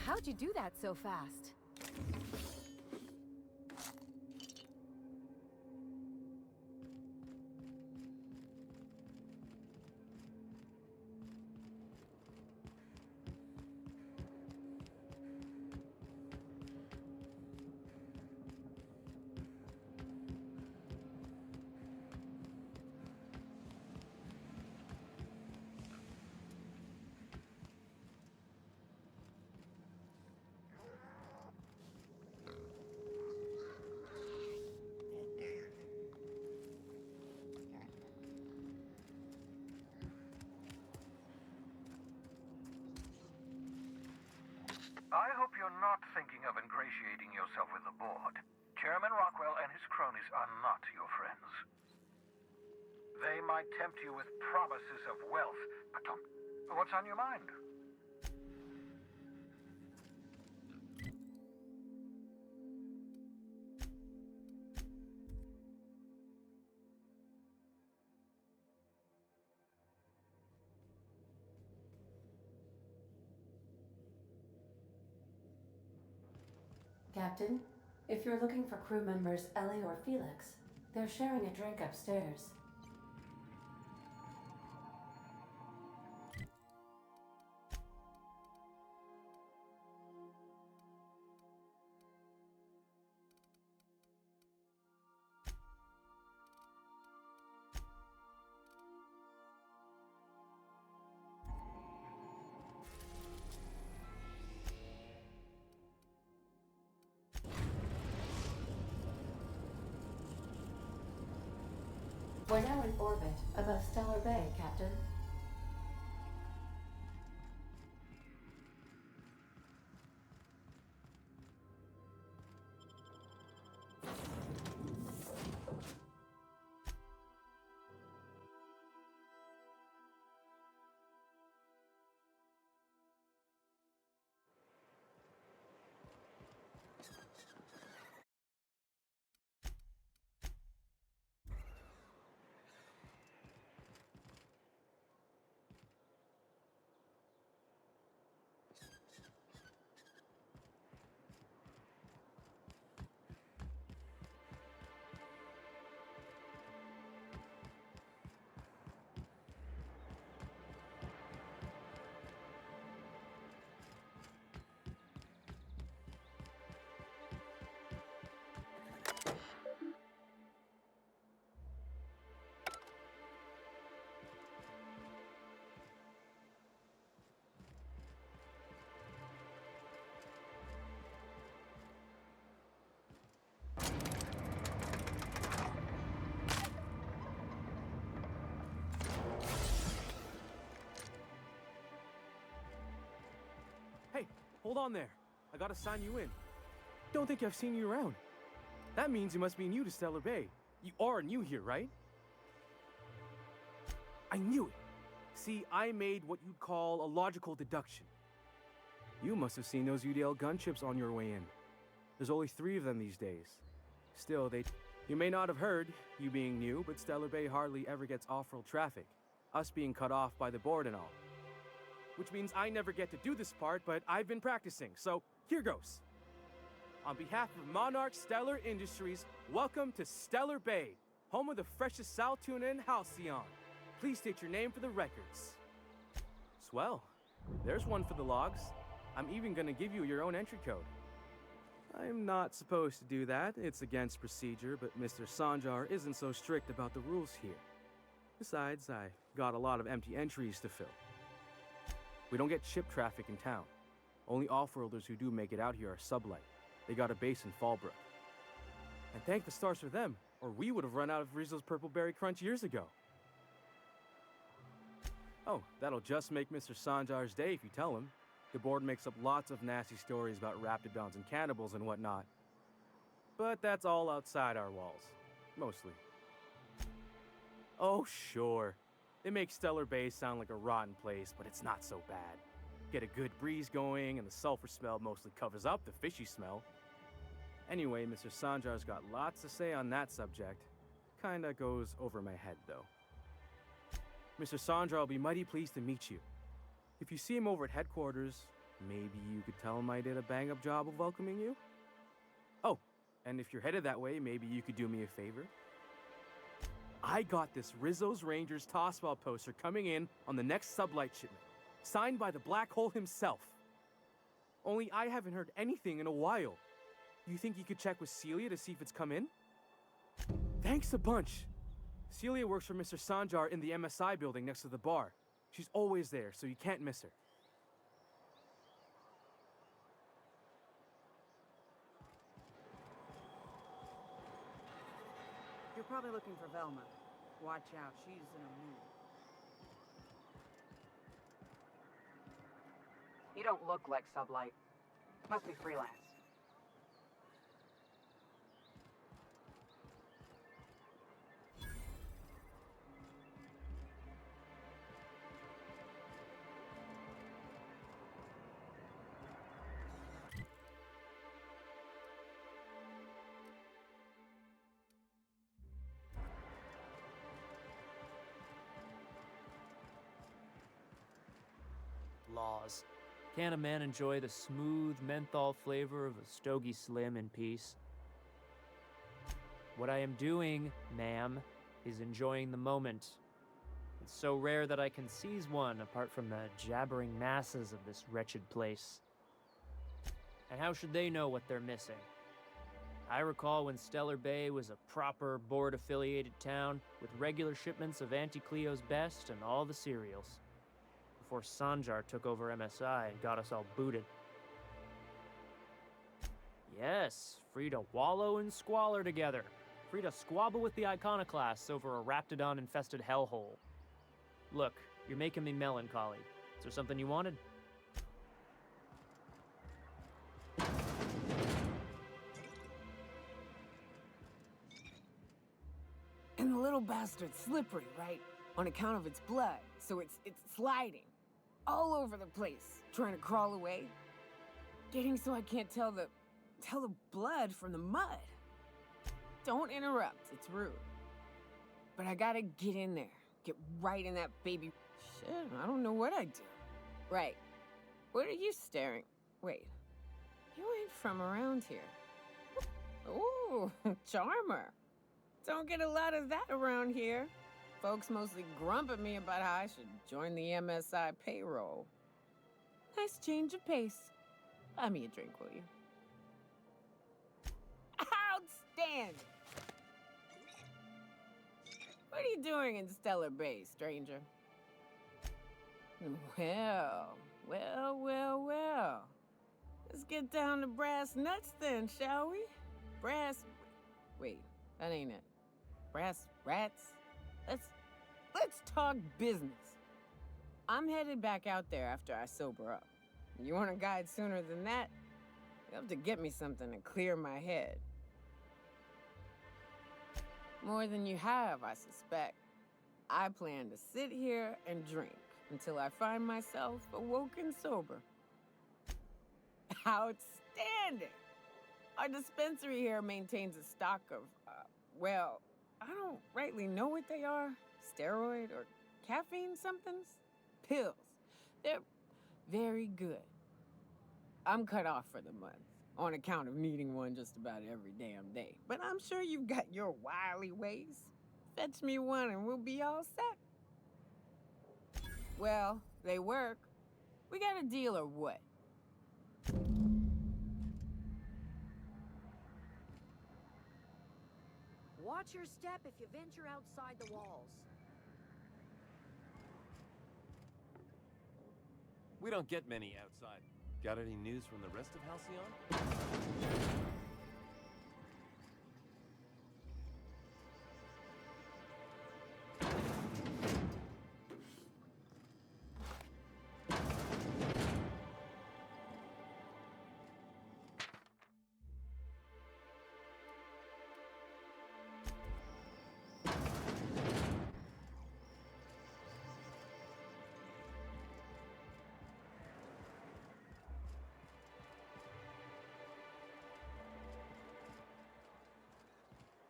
How'd you do that so fast? I hope you're not thinking of ingratiating yourself with the board. Chairman Rockwell and his cronies are not your friends. They might tempt you with promises of wealth, but what's on your mind? Captain, if you're looking for crew members Ellie or Felix, they're sharing a drink upstairs. We're now in orbit above Stellar Bay, Captain. hold on there. I gotta sign you in. Don't think I've seen you around. That means you must be new to Stellar Bay. You are new here, right? I knew it. See, I made what you'd call a logical deduction. You must have seen those UDL gunships on your way in. There's only 3 of them these days. Still, you may not have heard, you being new, but Stellar Bay hardly ever gets off-world traffic. Us being cut off by the board and all. Which means I never get to do this part, but I've been practicing, so here goes. On behalf of Monarch Stellar Industries, welcome to Stellar Bay, home of the freshest sal tuna in Halcyon. Please state your name for the records. Swell. There's one for the logs. I'm even gonna give you your own entry code. I'm not supposed to do that. It's against procedure, but Mr. Sanjar isn't so strict about the rules here. Besides, I got a lot of empty entries to fill. We don't get ship traffic in town. Only off-worlders who do make it out here are sublight. They got a base in Fallbrook. And thank the stars for them, or we would have run out of Rizzo's Purple Berry Crunch years ago. Oh, that'll just make Mr. Sanjar's day if you tell him. The board makes up lots of nasty stories about raptidons and cannibals and whatnot. But that's all outside our walls. Mostly. Oh, sure. They make Stellar Bay sound like a rotten place, but it's not so bad. Get a good breeze going, and the sulfur smell mostly covers up the fishy smell. Anyway, Mr. Sanjar's got lots to say on that subject. Kinda goes over my head, though. Mr. Sanjar will be mighty pleased to meet you. If you see him over at headquarters, maybe you could tell him I did a bang-up job of welcoming you? Oh, and if you're headed that way, maybe you could do me a favor? I got this Rizzo's Rangers tossball poster coming in on the next sublight shipment, signed by the Black Hole himself. Only I haven't heard anything in a while. You think you could check with Celia to see if it's come in? Thanks a bunch. Celia works for Mr. Sanjar in the MSI building next to the bar. She's always there, so you can't miss her. You're probably looking for Velma. Watch out, she's in a mood. You don't look like Sublight. Must be freelance. Laws. Can a man enjoy the smooth menthol flavor of a Stogie Slim in peace? What I am doing, ma'am, is enjoying the moment. It's so rare that I can seize one apart from the jabbering masses of this wretched place. And how should they know what they're missing? I recall when Stellar Bay was a proper board-affiliated town with regular shipments of Auntie Cleo's best and all the cereals. Before Sanjar took over MSI and got us all booted. Yes, free to wallow in squalor together. Free to squabble with the iconoclasts over a raptidon-infested hellhole. Look, you're making me melancholy. Is there something you wanted? And the little bastard's slippery, right? On account of its blood, so it's sliding. All over the place, trying to crawl away. Getting so I can't tell the blood from the mud. Don't interrupt, it's rude. But I gotta get in there, get right in that baby. Shit, I don't know what I'd do. Right, what are you staring? Wait, you ain't from around here. Ooh, charmer. Don't get a lot of that around here. Folks mostly grump at me about how I should join the MSI payroll. Nice change of pace. Buy me a drink, will you? Outstanding! What are you doing in Stellar Bay, stranger? Well. Let's get down to brass nuts then, shall we? Wait, that ain't it. Brass rats? Let's talk business. I'm headed back out there after I sober up. You want a guide sooner than that? You'll have to get me something to clear my head. More than you have, I suspect. I plan to sit here and drink until I find myself awoke and sober. Outstanding! Our dispensary here maintains a stock of, well, I don't rightly know what they are. Steroid or caffeine somethings? Pills. They're very good. I'm cut off for the month, on account of needing one just about every damn day. But I'm sure you've got your wily ways. Fetch me one and we'll be all set. Well, they work. We got a deal or what? Watch your step if you venture outside the walls. We don't get many outside. Got any news from the rest of Halcyon?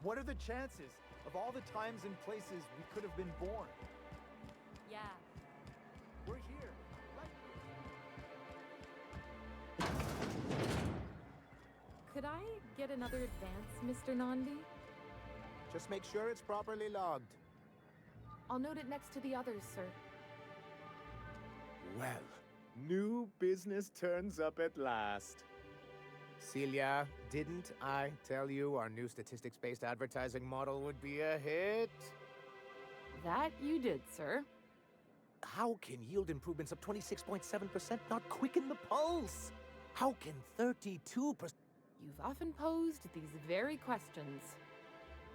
What are the chances of all the times and places we could have been born? Yeah. We're here. Could I get another advance, Mr. Nandi? Just make sure it's properly logged. I'll note it next to the others, sir. Well, new business turns up at last. Celia, didn't I tell you our new statistics-based advertising model would be a hit? That you did, sir. How can yield improvements of 26.7% not quicken the pulse? How can 32%... You've often posed these very questions.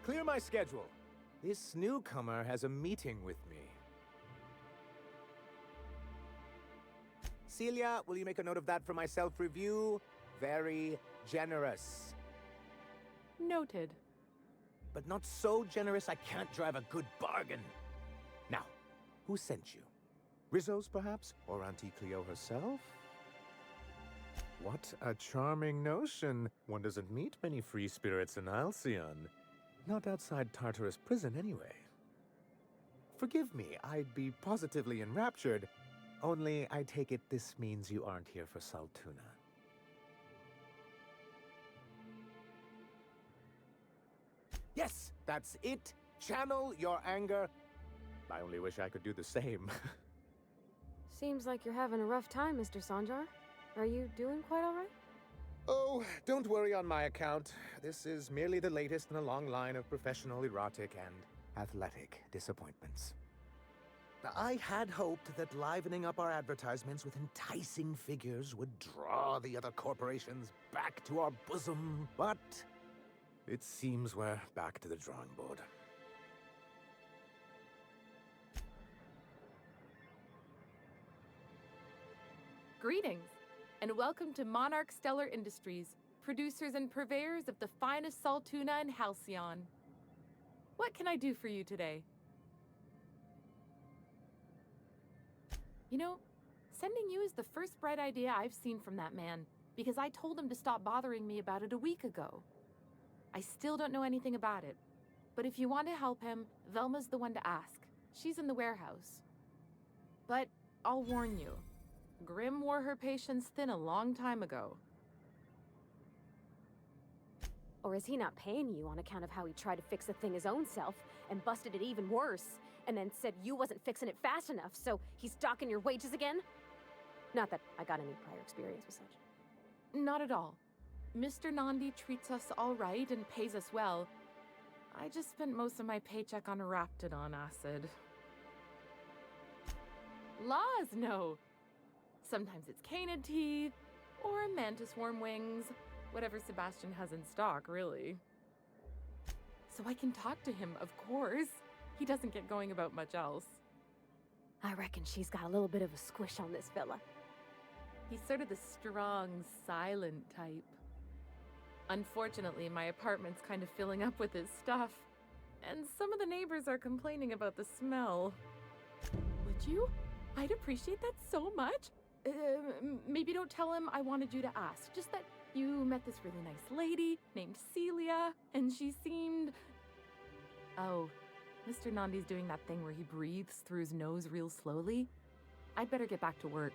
Clear my schedule. This newcomer has a meeting with me. Celia, will you make a note of that for my self-review? Very generous. Noted. But not so generous I can't drive a good bargain. Now, who sent you? Rizzo's, perhaps? Or Auntie Cleo herself? What a charming notion. One doesn't meet many free spirits in Halcyon. Not outside Tartarus prison, anyway. Forgive me, I'd be positively enraptured. Only, I take it this means you aren't here for Saltuna. Yes, that's it. Channel your anger. I only wish I could do the same. Seems like you're having a rough time, Mr. Sanjar. Are you doing quite all right? Oh, don't worry on my account. This is merely the latest in a long line of professional erotic and athletic disappointments. I had hoped that livening up our advertisements with enticing figures would draw the other corporations back to our bosom, but it seems we're back to the drawing board. Greetings, and welcome to Monarch Stellar Industries, producers and purveyors of the finest Saltuna and Halcyon. What can I do for you today? You know, sending you is the first bright idea I've seen from that man, because I told him to stop bothering me about it a week ago. I still don't know anything about it, but if you want to help him, Velma's the one to ask. She's in the warehouse. But I'll warn you, Grimm wore her patience thin a long time ago. Or is he not paying you on account of how he tried to fix the thing his own self and busted it even worse, and then said you wasn't fixing it fast enough, so he's docking your wages again? Not that I got any prior experience with such. Not at all. Mr. Nandi treats us all right and pays us well. I just spent most of my paycheck on Raptidon acid. Laws, no. Sometimes it's canid teeth, or mantis worm wings, whatever Sebastian has in stock, really. So I can talk to him, of course. He doesn't get going about much else. I reckon she's got a little bit of a squish on this fella. He's sort of the strong, silent type. Unfortunately, my apartment's kind of filling up with his stuff, and some of the neighbors are complaining about the smell. Would you? I'd appreciate that so much. Maybe don't tell him I wanted you to ask, just that you met this really nice lady named Celia, and she seemed... Oh, Mr. Nandi's doing that thing where he breathes through his nose real slowly. I'd better get back to work.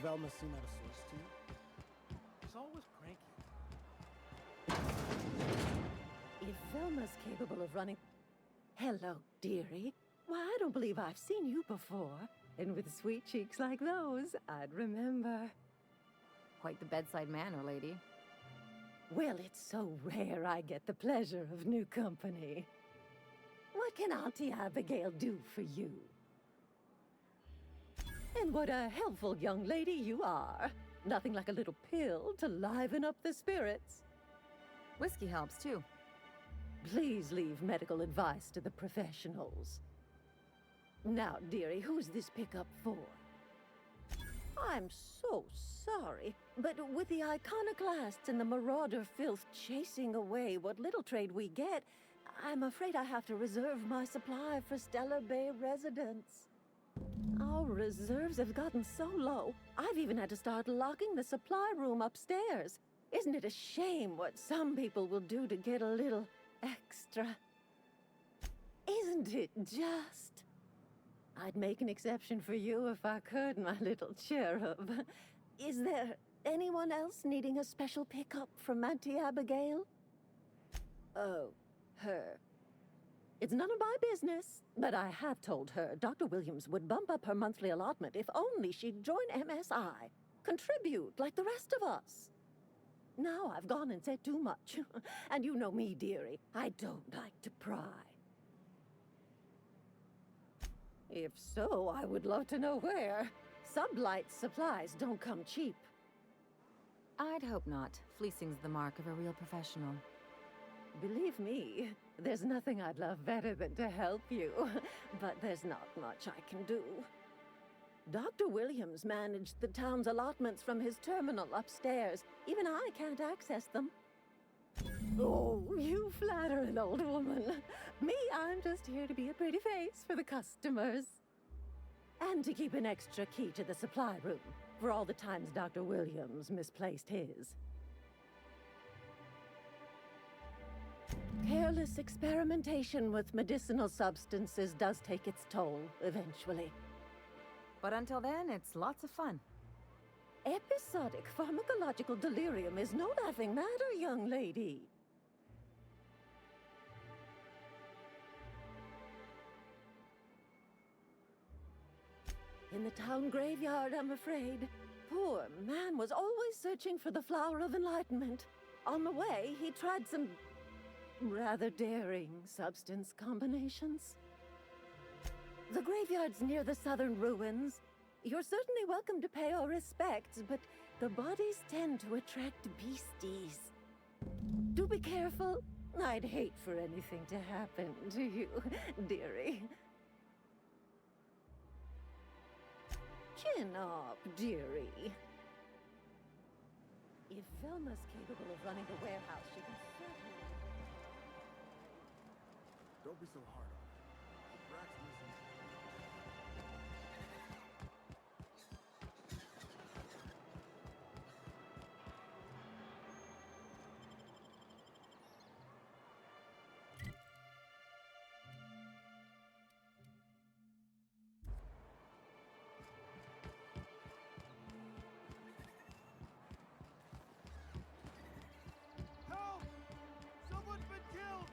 Velma seem out of sorts to you? She's always cranky. If Velma's capable of running... Hello, dearie. Why, I don't believe I've seen you before. And with sweet cheeks like those, I'd remember. Quite the bedside manner, lady. Well, it's so rare I get the pleasure of new company. What can Auntie Abigail do for you? And what a helpful young lady you are. Nothing like a little pill to liven up the spirits. Whiskey helps, too. Please leave medical advice to the professionals. Now, dearie, who's this pickup for? I'm so sorry, but with the iconoclasts and the marauder filth chasing away what little trade we get, I'm afraid I have to reserve my supply for Stellar Bay residents. Our reserves have gotten so low, I've even had to start locking the supply room upstairs. Isn't it a shame what some people will do to get a little extra? Isn't it just? I'd make an exception for you if I could, my little cherub. Is there anyone else needing a special pickup from Auntie Abigail? Oh, her. It's none of my business, but I have told her Dr. Williams would bump up her monthly allotment if only she'd join MSI. Contribute like the rest of us. Now I've gone and said too much. And you know me, dearie. I don't like to pry. If so, I would love to know where. Sublight supplies don't come cheap. I'd hope not. Fleecing's the mark of a real professional. Believe me, there's nothing I'd love better than to help you, but there's not much I can do. Dr. Williams managed the town's allotments from his terminal upstairs. Even I can't access them. Oh, you flatter an old woman. Me, I'm just here to be a pretty face for the customers. And to keep an extra key to the supply room, for all the times Dr. Williams misplaced his. Careless experimentation with medicinal substances does take its toll, eventually. But until then, it's lots of fun. Episodic pharmacological delirium is no laughing matter, young lady. In the town graveyard, I'm afraid. Poor man was always searching for the flower of enlightenment. On the way, he tried some rather daring substance combinations. The graveyard's near the southern ruins. You're certainly welcome to pay our respects, but the bodies tend to attract beasties. Do be careful. I'd hate for anything to happen to you, dearie. Chin up, dearie. If Velma's capable of running the warehouse, she can certainly... Don't be so hard on her. If Brax listens... Help! Someone's been killed!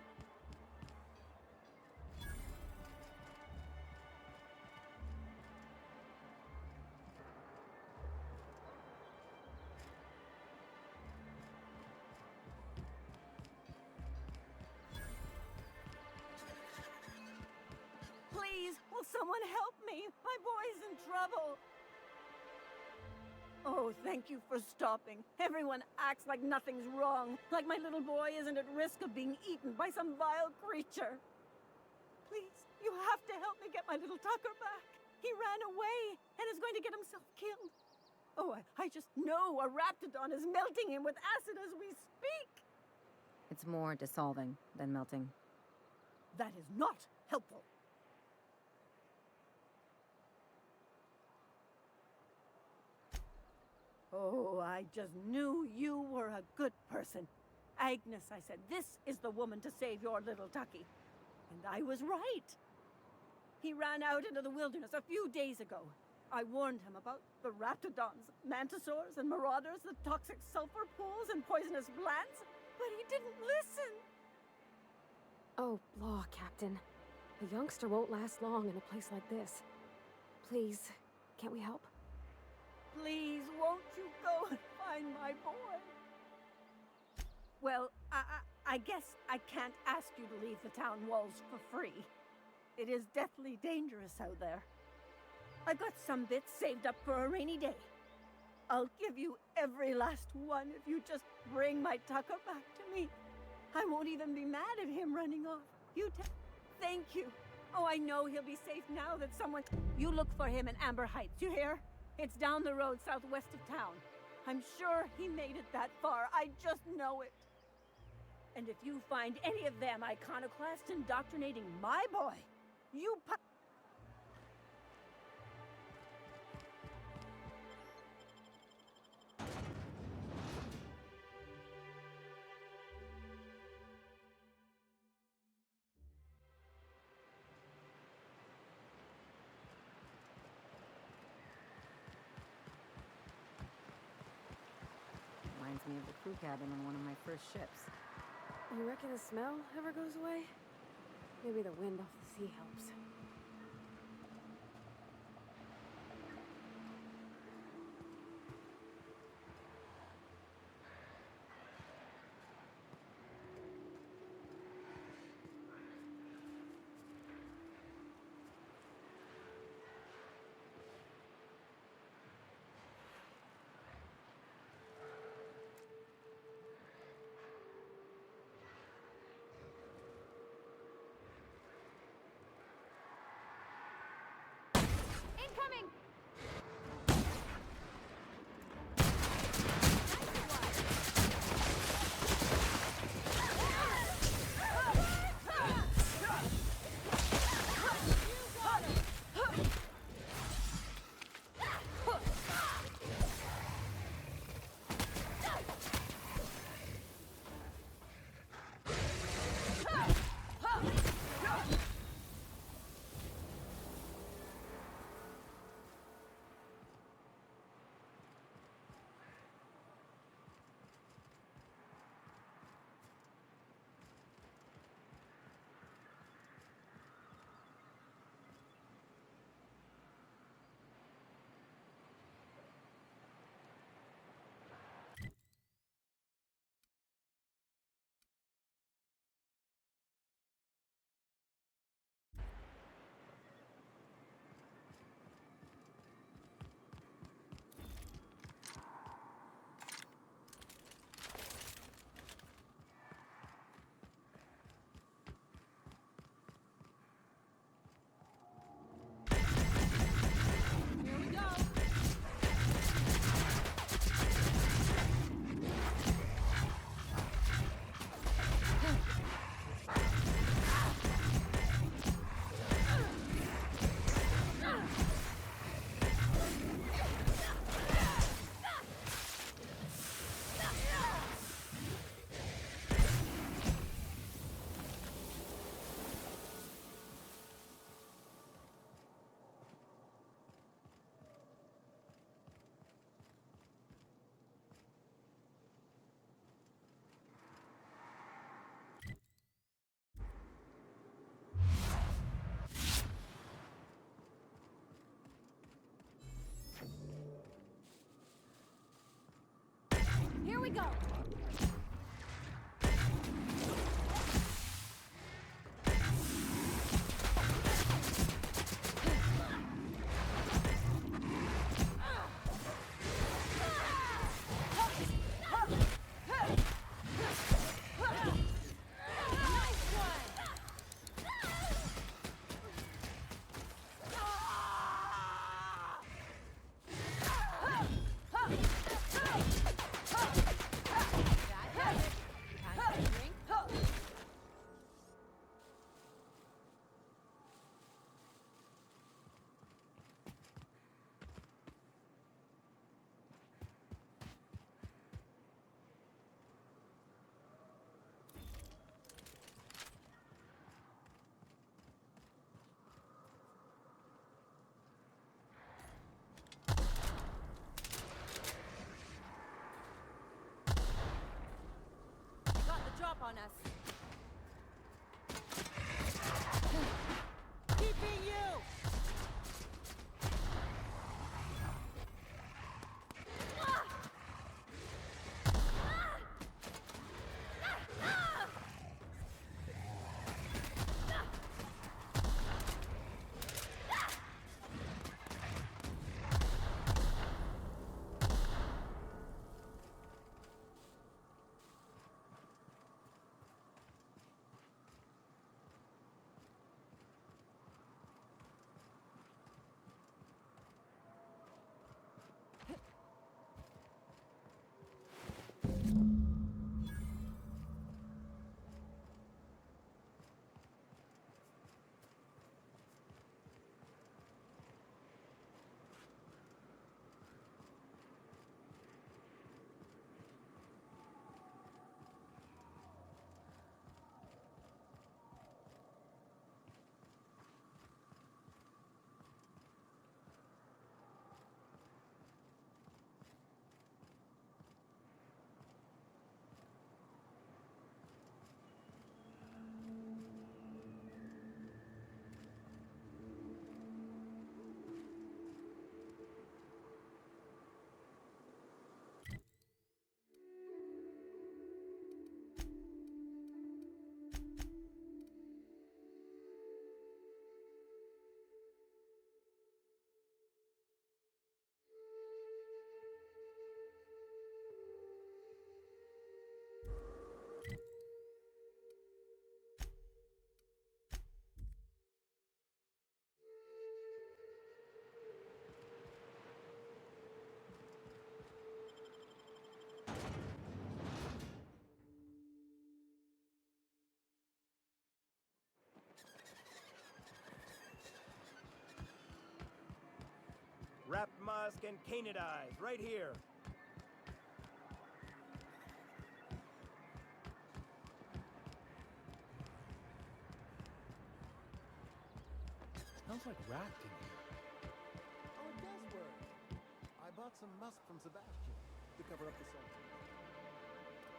someone help me? My boy's in trouble. Oh, thank you for stopping. Everyone acts like nothing's wrong, like my little boy isn't at risk of being eaten by some vile creature. Please, you have to help me get my little Tucker back. He ran away and is going to get himself killed. Oh, I just know a raptidon is melting him with acid as we speak. It's more dissolving than melting. That is not helpful. Oh, I just knew you were a good person. Agnes, I said, this is the woman to save your little Tucky. And I was right. He ran out into the wilderness a few days ago. I warned him about the raptidons, mantisaurs, and marauders, the toxic sulfur pools, and poisonous plants, but he didn't listen. Oh, blah, Captain. A youngster won't last long in a place like this. Please, can't we help? Please, won't you go and find my boy? Well, I guess I can't ask you to leave the town walls for free. It is deathly dangerous out there. I got some bits saved up for a rainy day. I'll give you every last one if you just bring my Tucker back to me. I won't even be mad at him running off. Thank you. Oh, I know he'll be safe now that someone... You look for him in Amber Heights, you hear? It's down the road southwest of town. I'm sure he made it that far. I just know it. And if you find any of them iconoclasts indoctrinating my boy, you... Reminds me of the crew cabin on one of my first ships. You reckon the smell ever goes away? Maybe the wind off the sea helps. Incoming! Here we go! capped musk and canid eyes, right here. Smells like rat in here. Oh, it does work. I bought some musk from Sebastian to cover up the salt.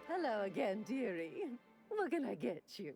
Hello again, dearie. What can I get you?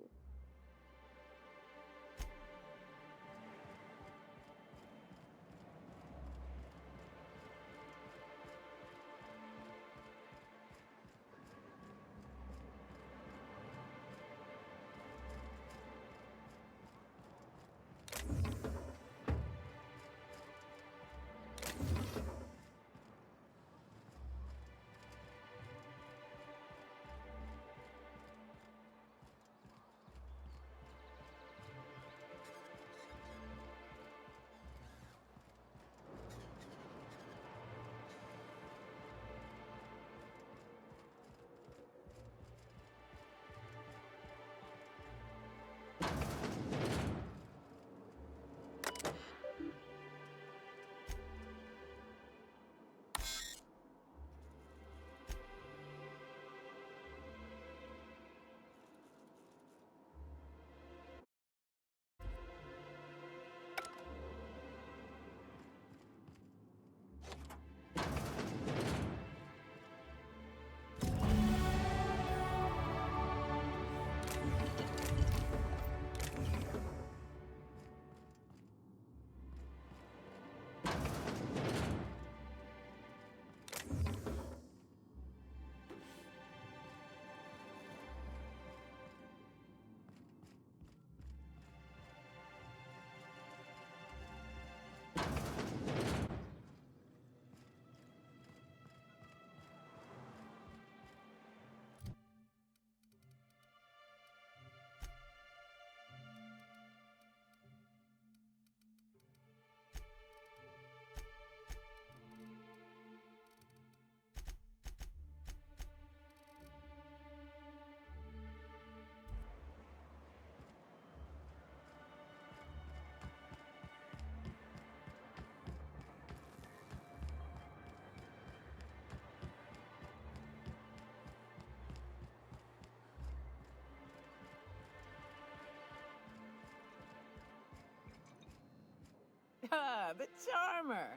Ah, the charmer.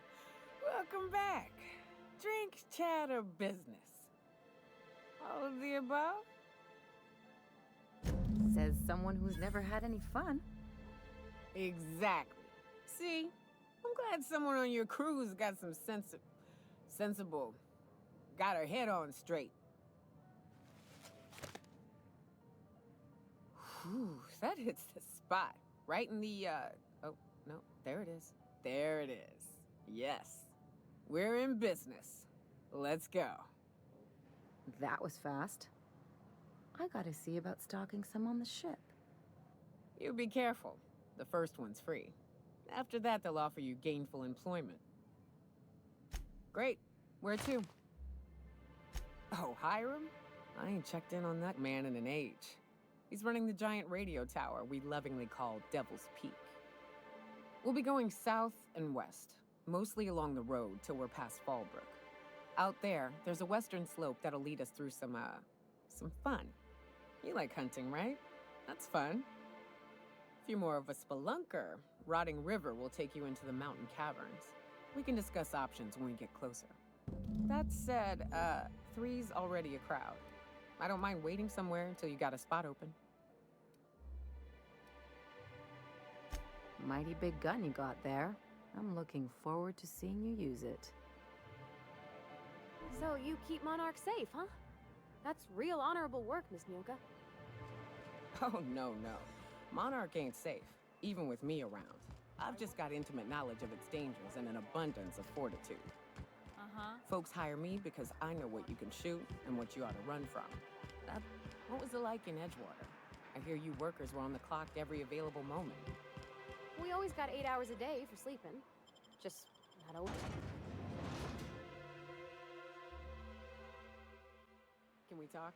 Welcome back. Drink, chat, or business? All of the above? Says someone who's never had any fun. Exactly. See, I'm glad someone on your crew's got some sensible, got her head on straight. Whew, that hits the spot. Right in the, oh, no, there it is. There it is. Yes. We're in business. Let's go. That was fast. I gotta see about stocking some on the ship. You be careful. The first one's free. After that, they'll offer you gainful employment. Great. Where to? Oh, Hiram? I ain't checked in on that man in an age. He's running the giant radio tower we lovingly call Devil's Peak. We'll be going south and west, mostly along the road till we're past Fallbrook. Out there, there's a western slope that'll lead us through some fun. You like hunting, right? That's fun. If you're more of a spelunker, Rotting River will take you into the mountain caverns. We can discuss options when we get closer. That said, 3's already a crowd. I don't mind waiting somewhere until you got a spot open. Mighty big gun you got there. I'm looking forward to seeing you use it. So you keep Monarch safe, huh? That's real honorable work, Miss Nyoka. Oh, no. Monarch ain't safe, even with me around. I've just got intimate knowledge of its dangers and an abundance of fortitude. Folks hire me because I know what you can shoot and what you ought to run from. What was it like in Edgewater? I hear you workers were on the clock every available moment. We always got 8 hours a day for sleeping. Just not open. Can we talk?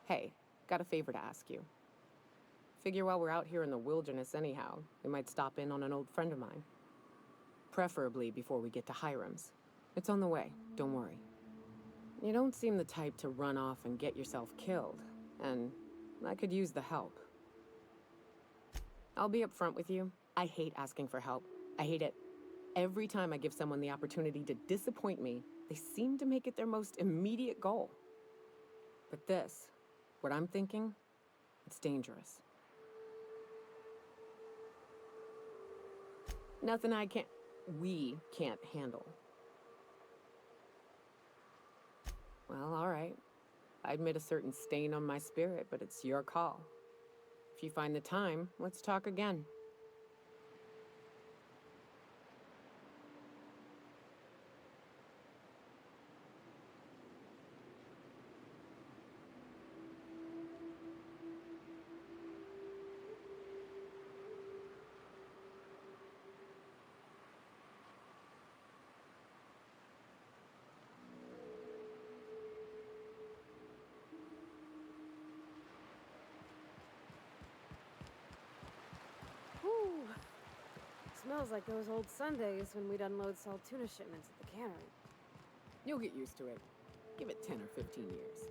Hey, got a favor to ask you. Figure while we're out here in the wilderness anyhow, we might stop in on an old friend of mine. Preferably before we get to Hiram's. It's on the way, don't worry. You don't seem the type to run off and get yourself killed, and I could use the help. I'll be upfront with you. I hate asking for help. I hate it. Every time I give someone the opportunity to disappoint me, they seem to make it their most immediate goal. But this, what I'm thinking, it's dangerous. Nothing we can't handle. Well, all right. I admit a certain stain on my spirit, but it's your call. If you find the time, let's talk again. Whew. Smells like those old Sundays when we'd unload salt tuna shipments at the cannery. You'll get used to it. Give it 10 or 15 years.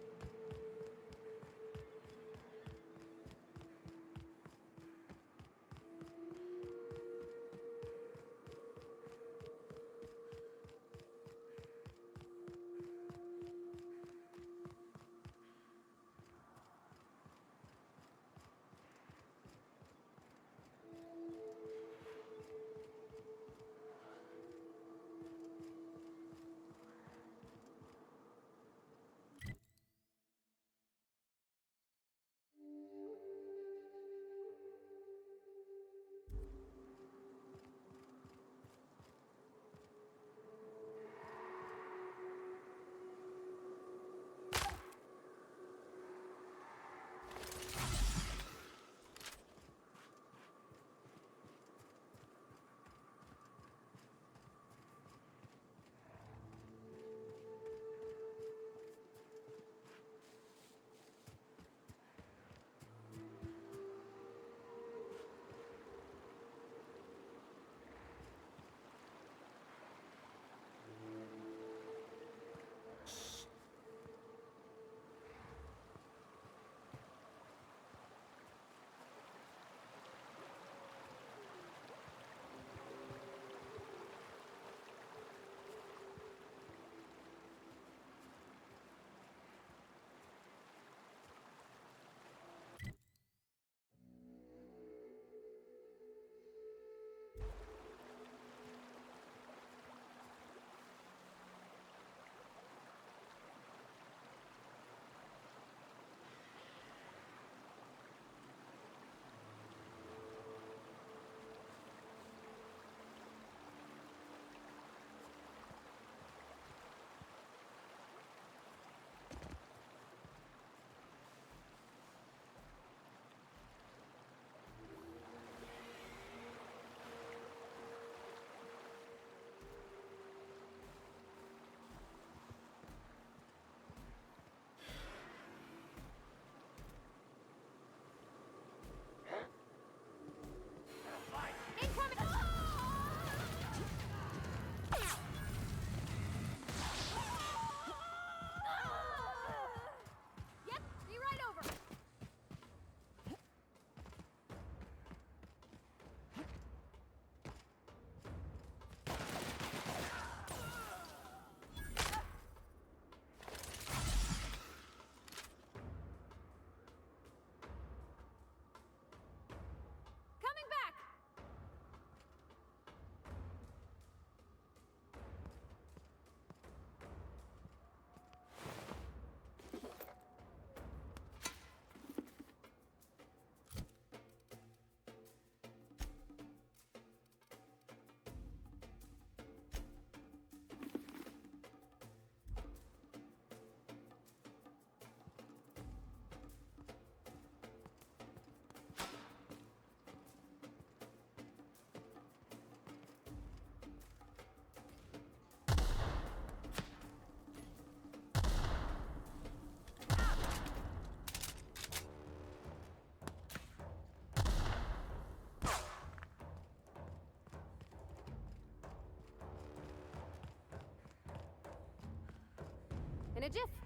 In a jiff.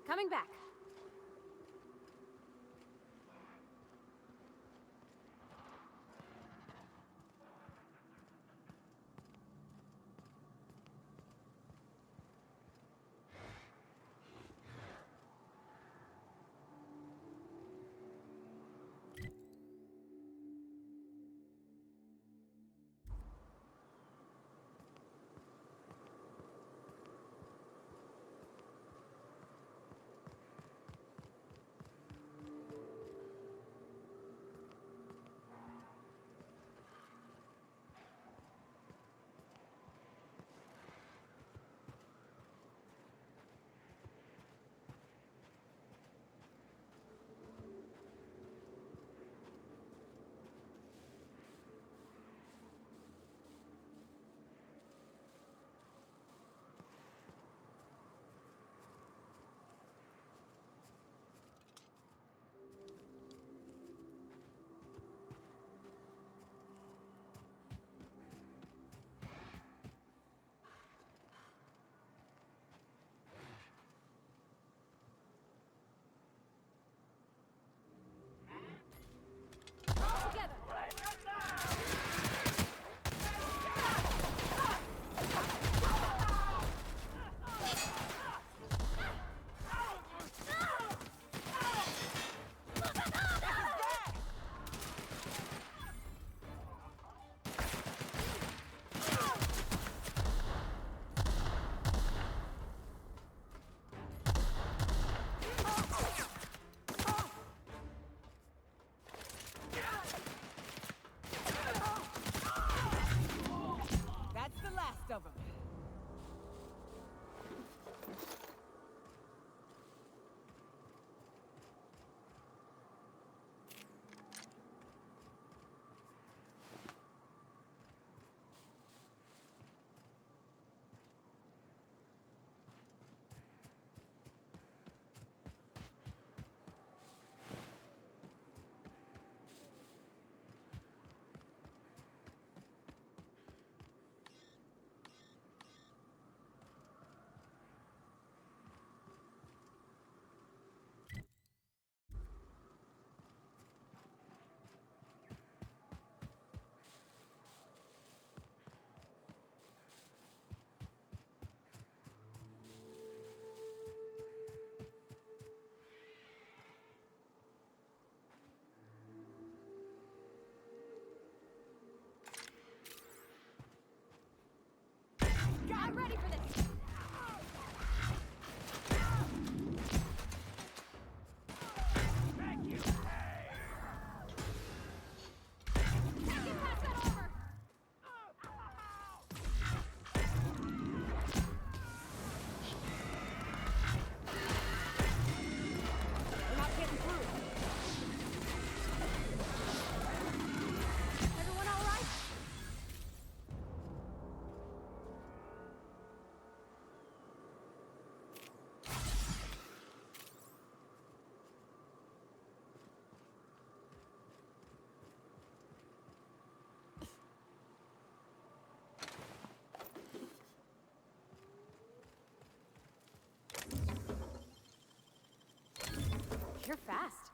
Coming back. You're fast.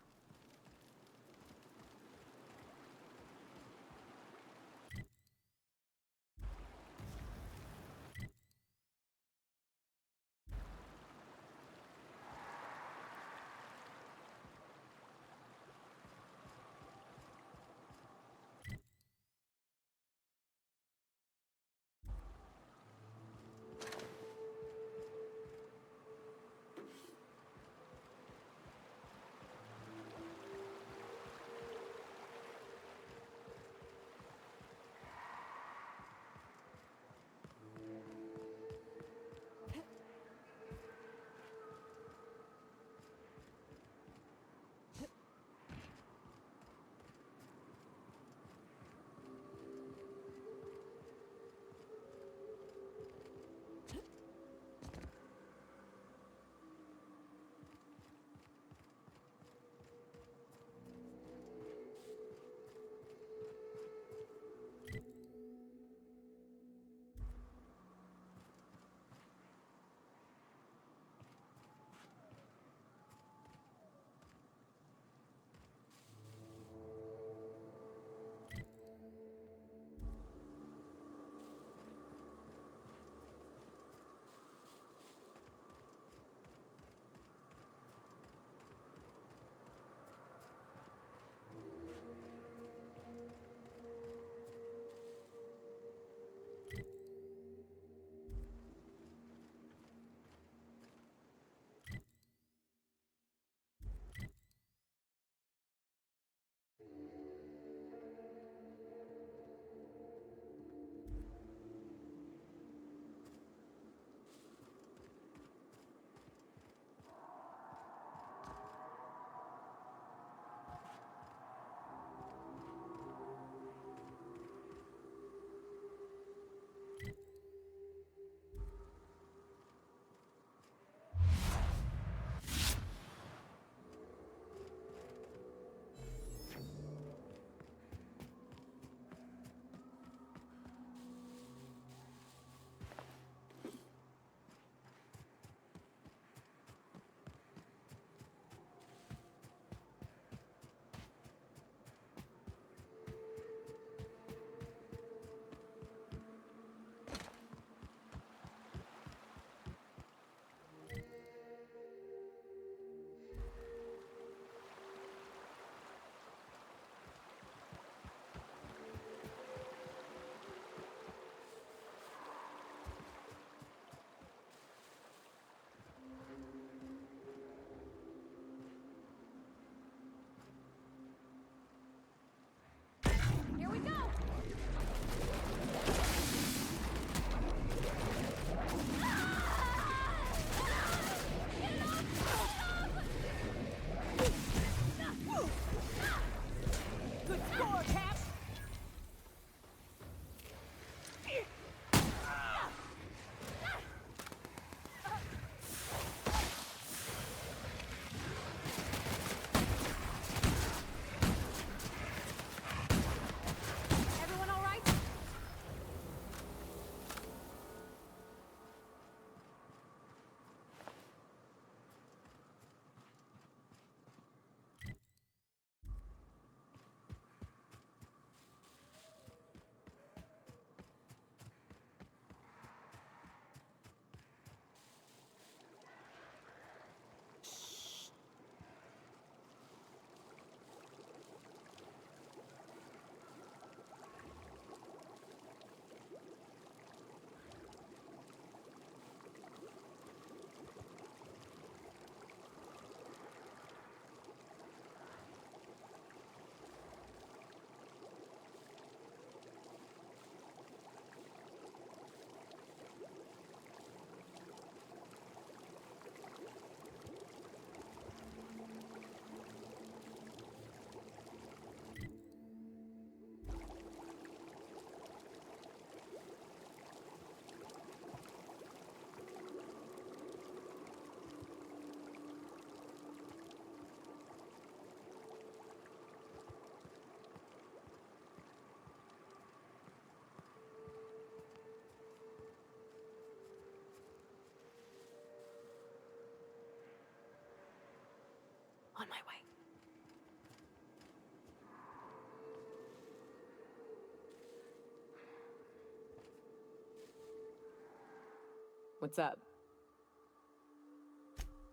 What's up?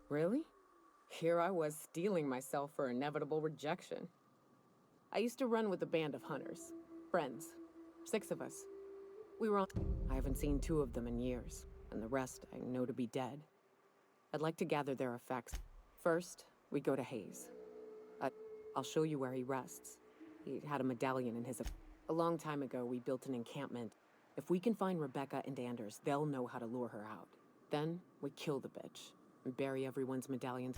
Really? Here I was steeling myself for inevitable rejection. I used to run with a band of hunters. Friends. 6 of us. We were on... I haven't seen 2 of them in years, and the rest I know to be dead. I'd like to gather their effects. First, we go to Hayes. I'll show you where he rests. He had a medallion in his... A long time ago, we built an encampment. If we can find Rebecca and Anders, they'll know how to lure her out. Then, we kill the bitch, and bury everyone's medallions.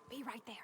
Be right there.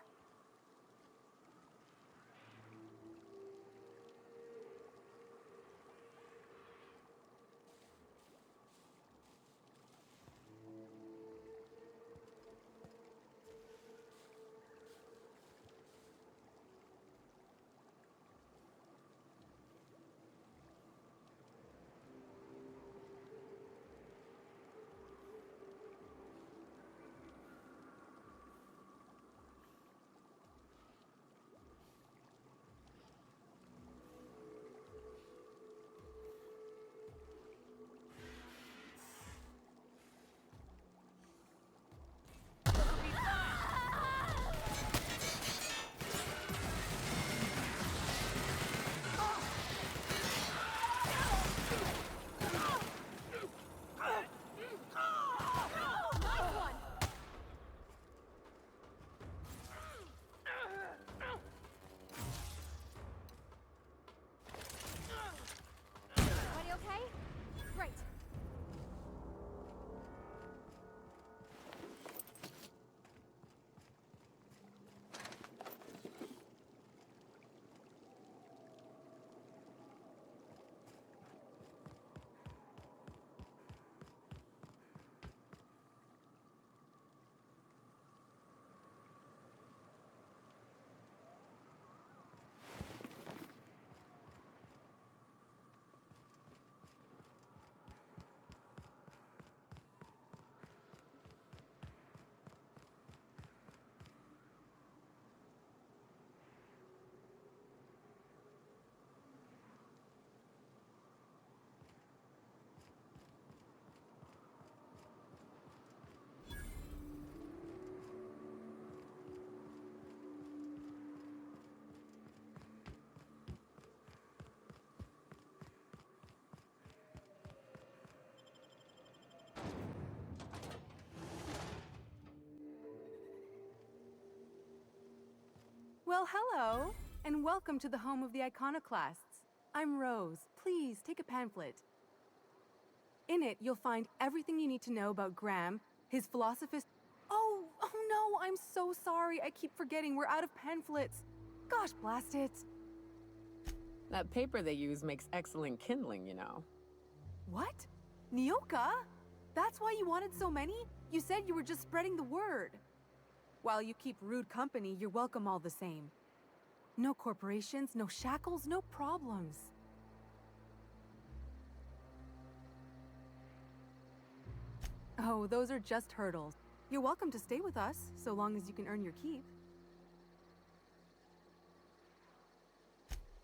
Well, hello, and welcome to the home of the iconoclasts. I'm Rose. Please, take a pamphlet. In it, you'll find everything you need to know about Graham, his philosophist... Oh no, I'm so sorry. I keep forgetting we're out of pamphlets. Gosh, blast it. That paper they use makes excellent kindling, you know. What? Nyoka? That's why you wanted so many? You said you were just spreading the word. While you keep rude company, you're welcome all the same. No corporations, no shackles, no problems. Oh, those are just hurdles. You're welcome to stay with us, so long as you can earn your keep.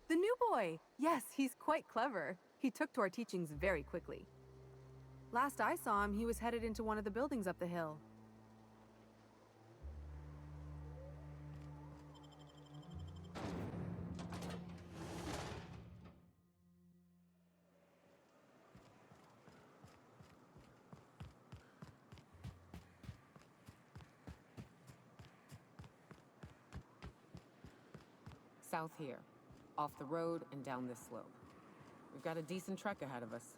The new boy! Yes, he's quite clever. He took to our teachings very quickly. Last I saw him, he was headed into one of the buildings up the hill. South here. Off the road and down this slope. We've got a decent trek ahead of us.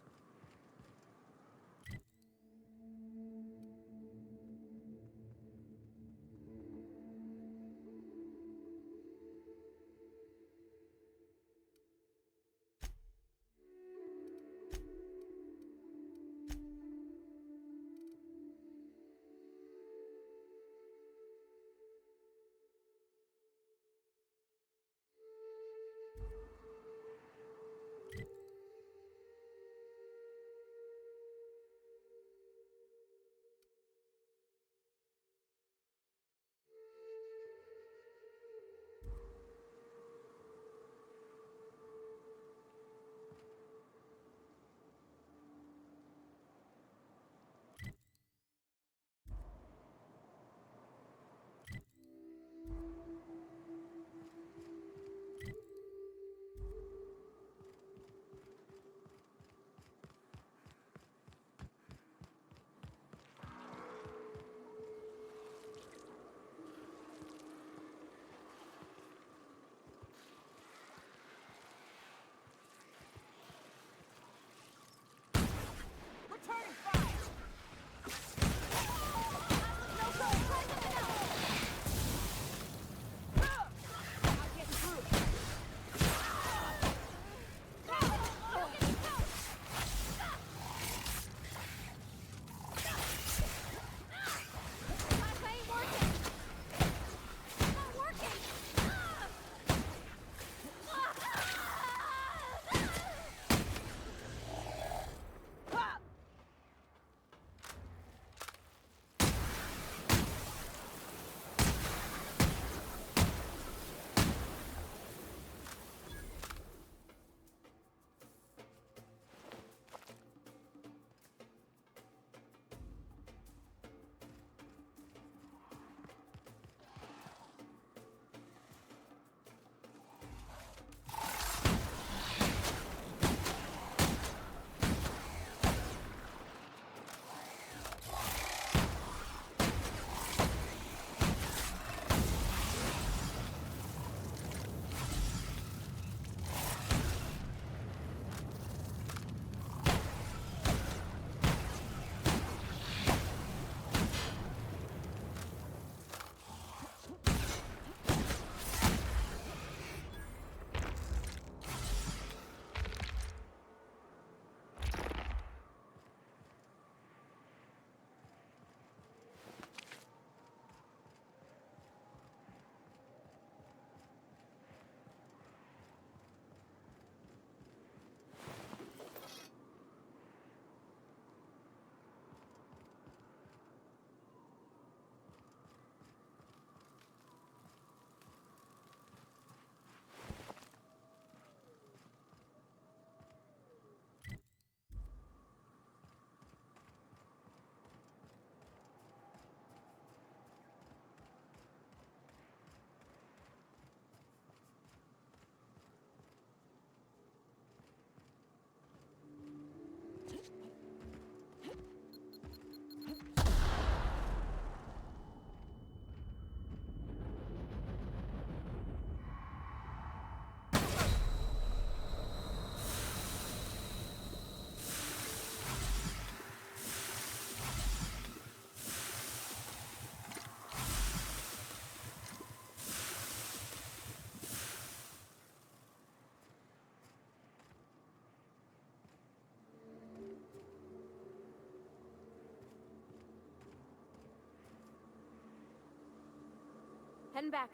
Heading back.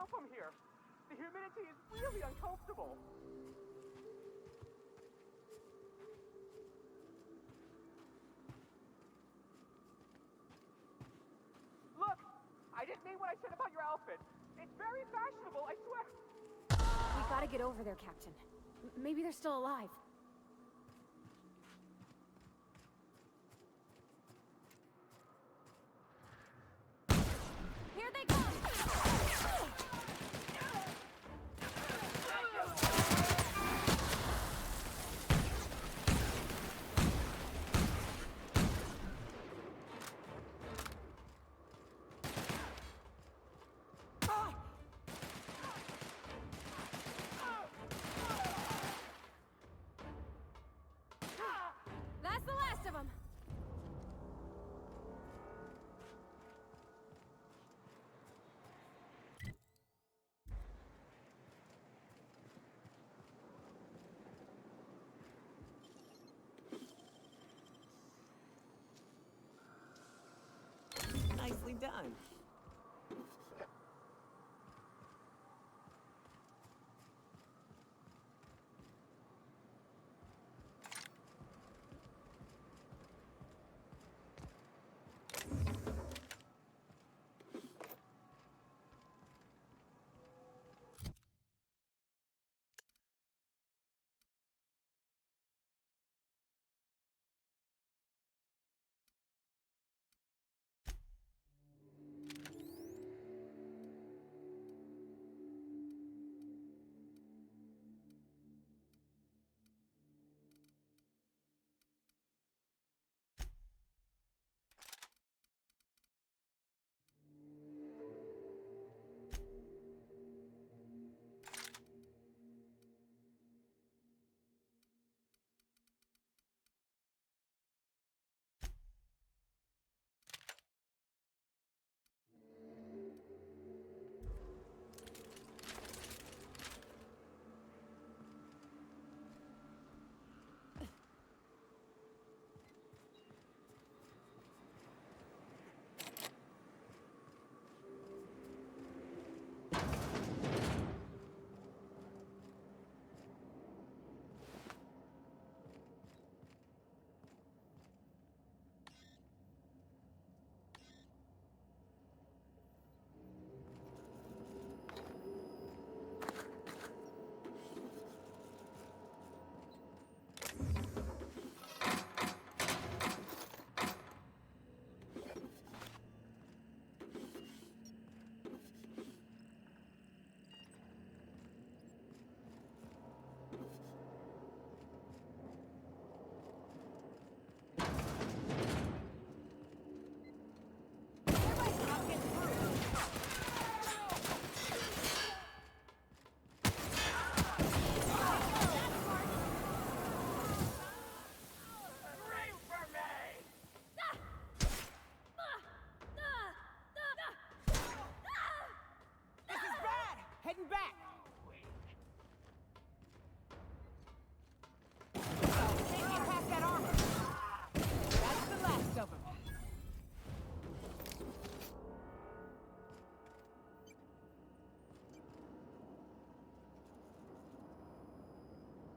from here. The humidity is really uncomfortable. Look, I didn't mean what I said about your outfit. It's very fashionable, I swear. We gotta get over there, Captain. Maybe they're still alive. Here they come! That's the last of them! Nicely done.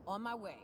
On my way.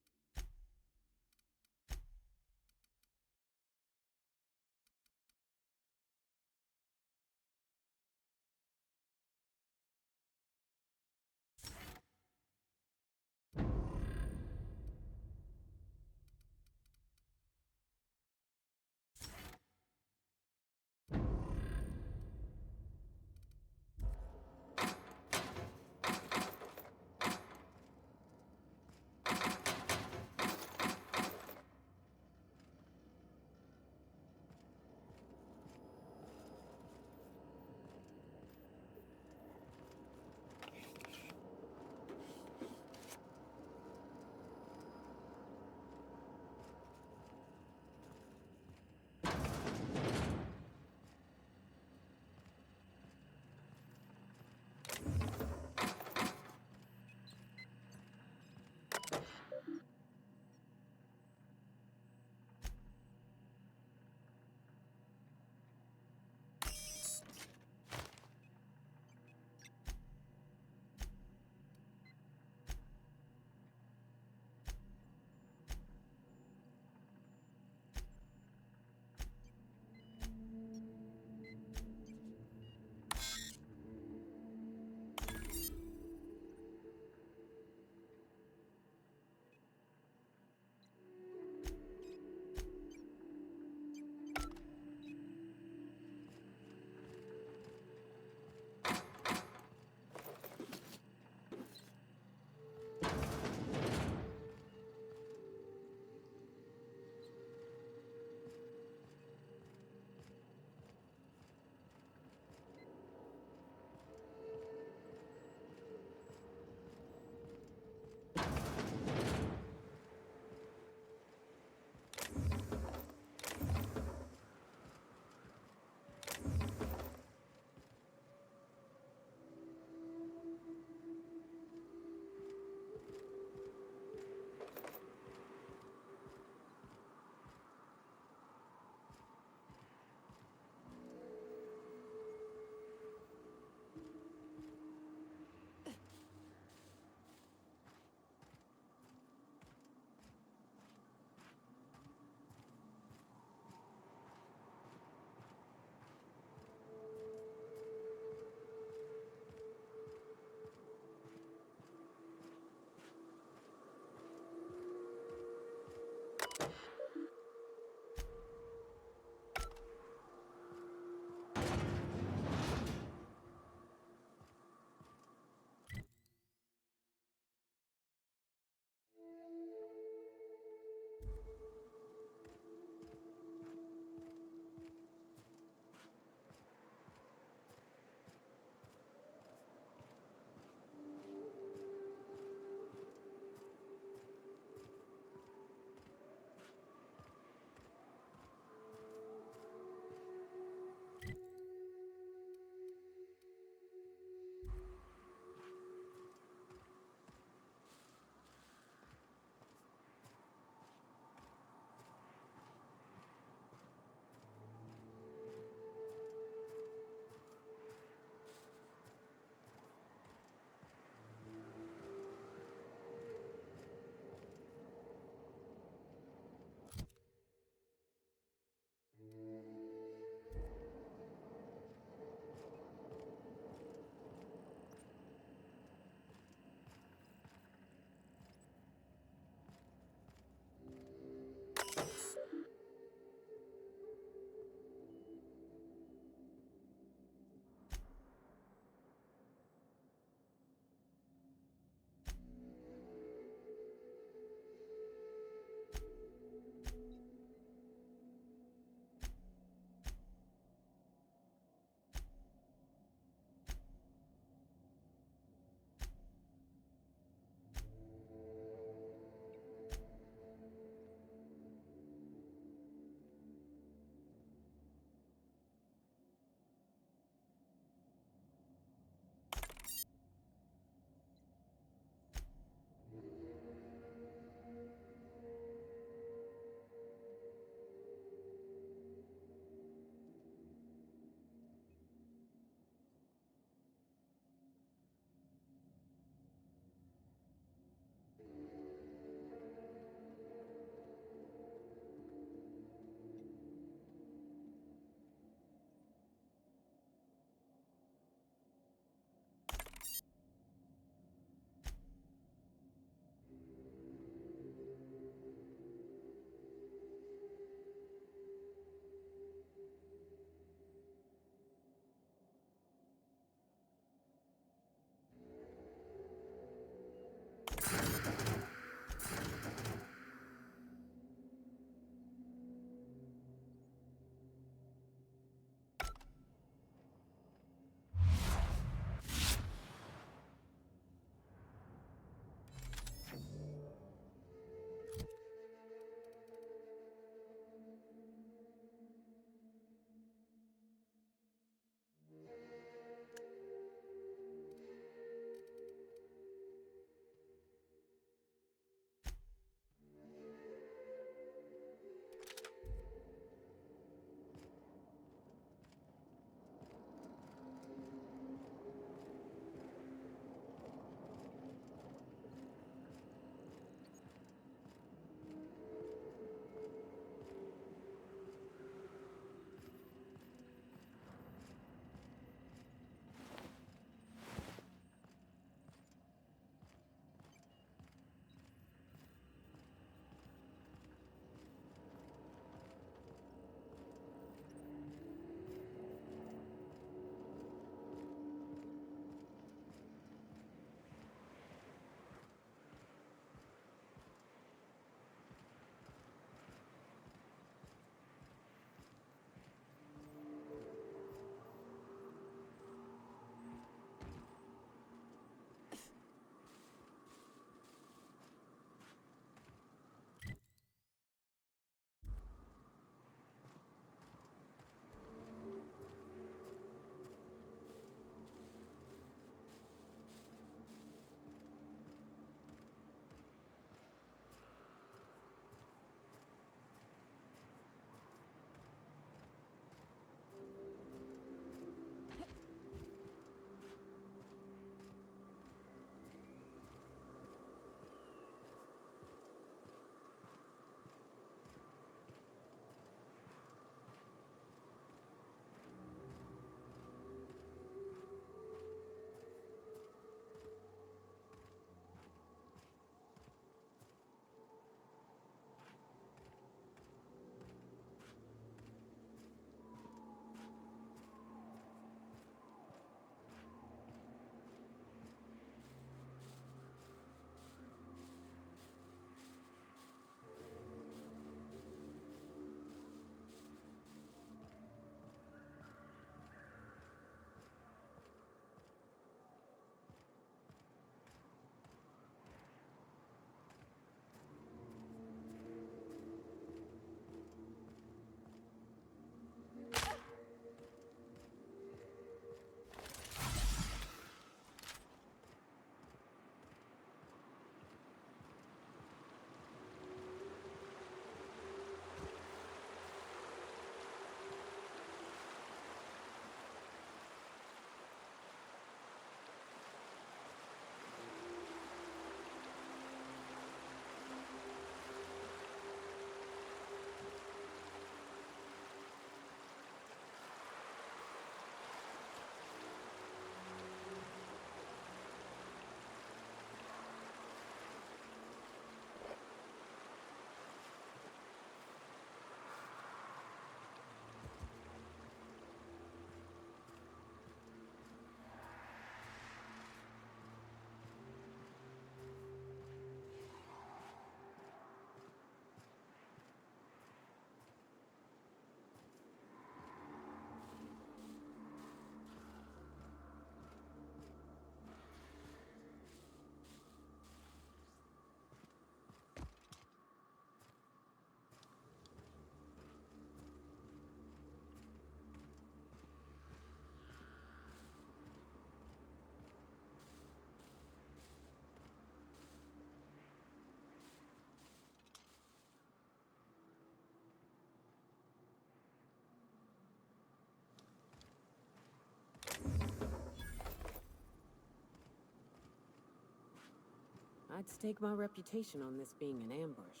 I'd stake my reputation on this being an ambush.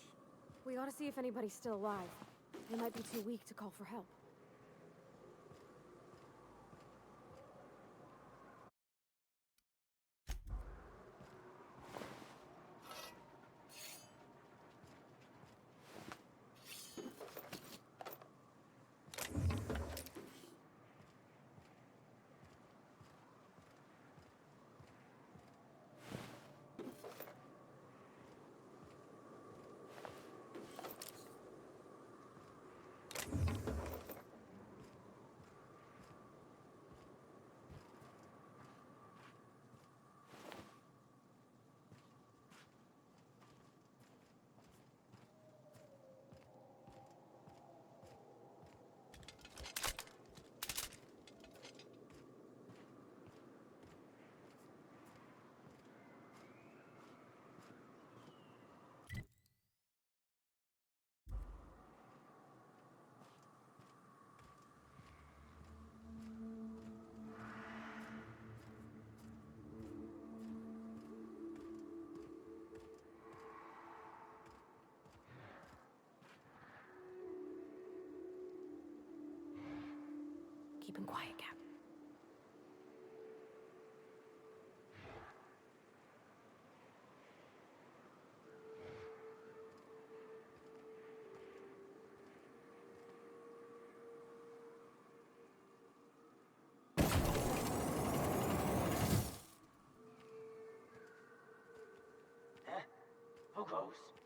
We ought to see if anybody's still alive. They might be too weak to call for help. Keep him quiet, Cap. Who goes?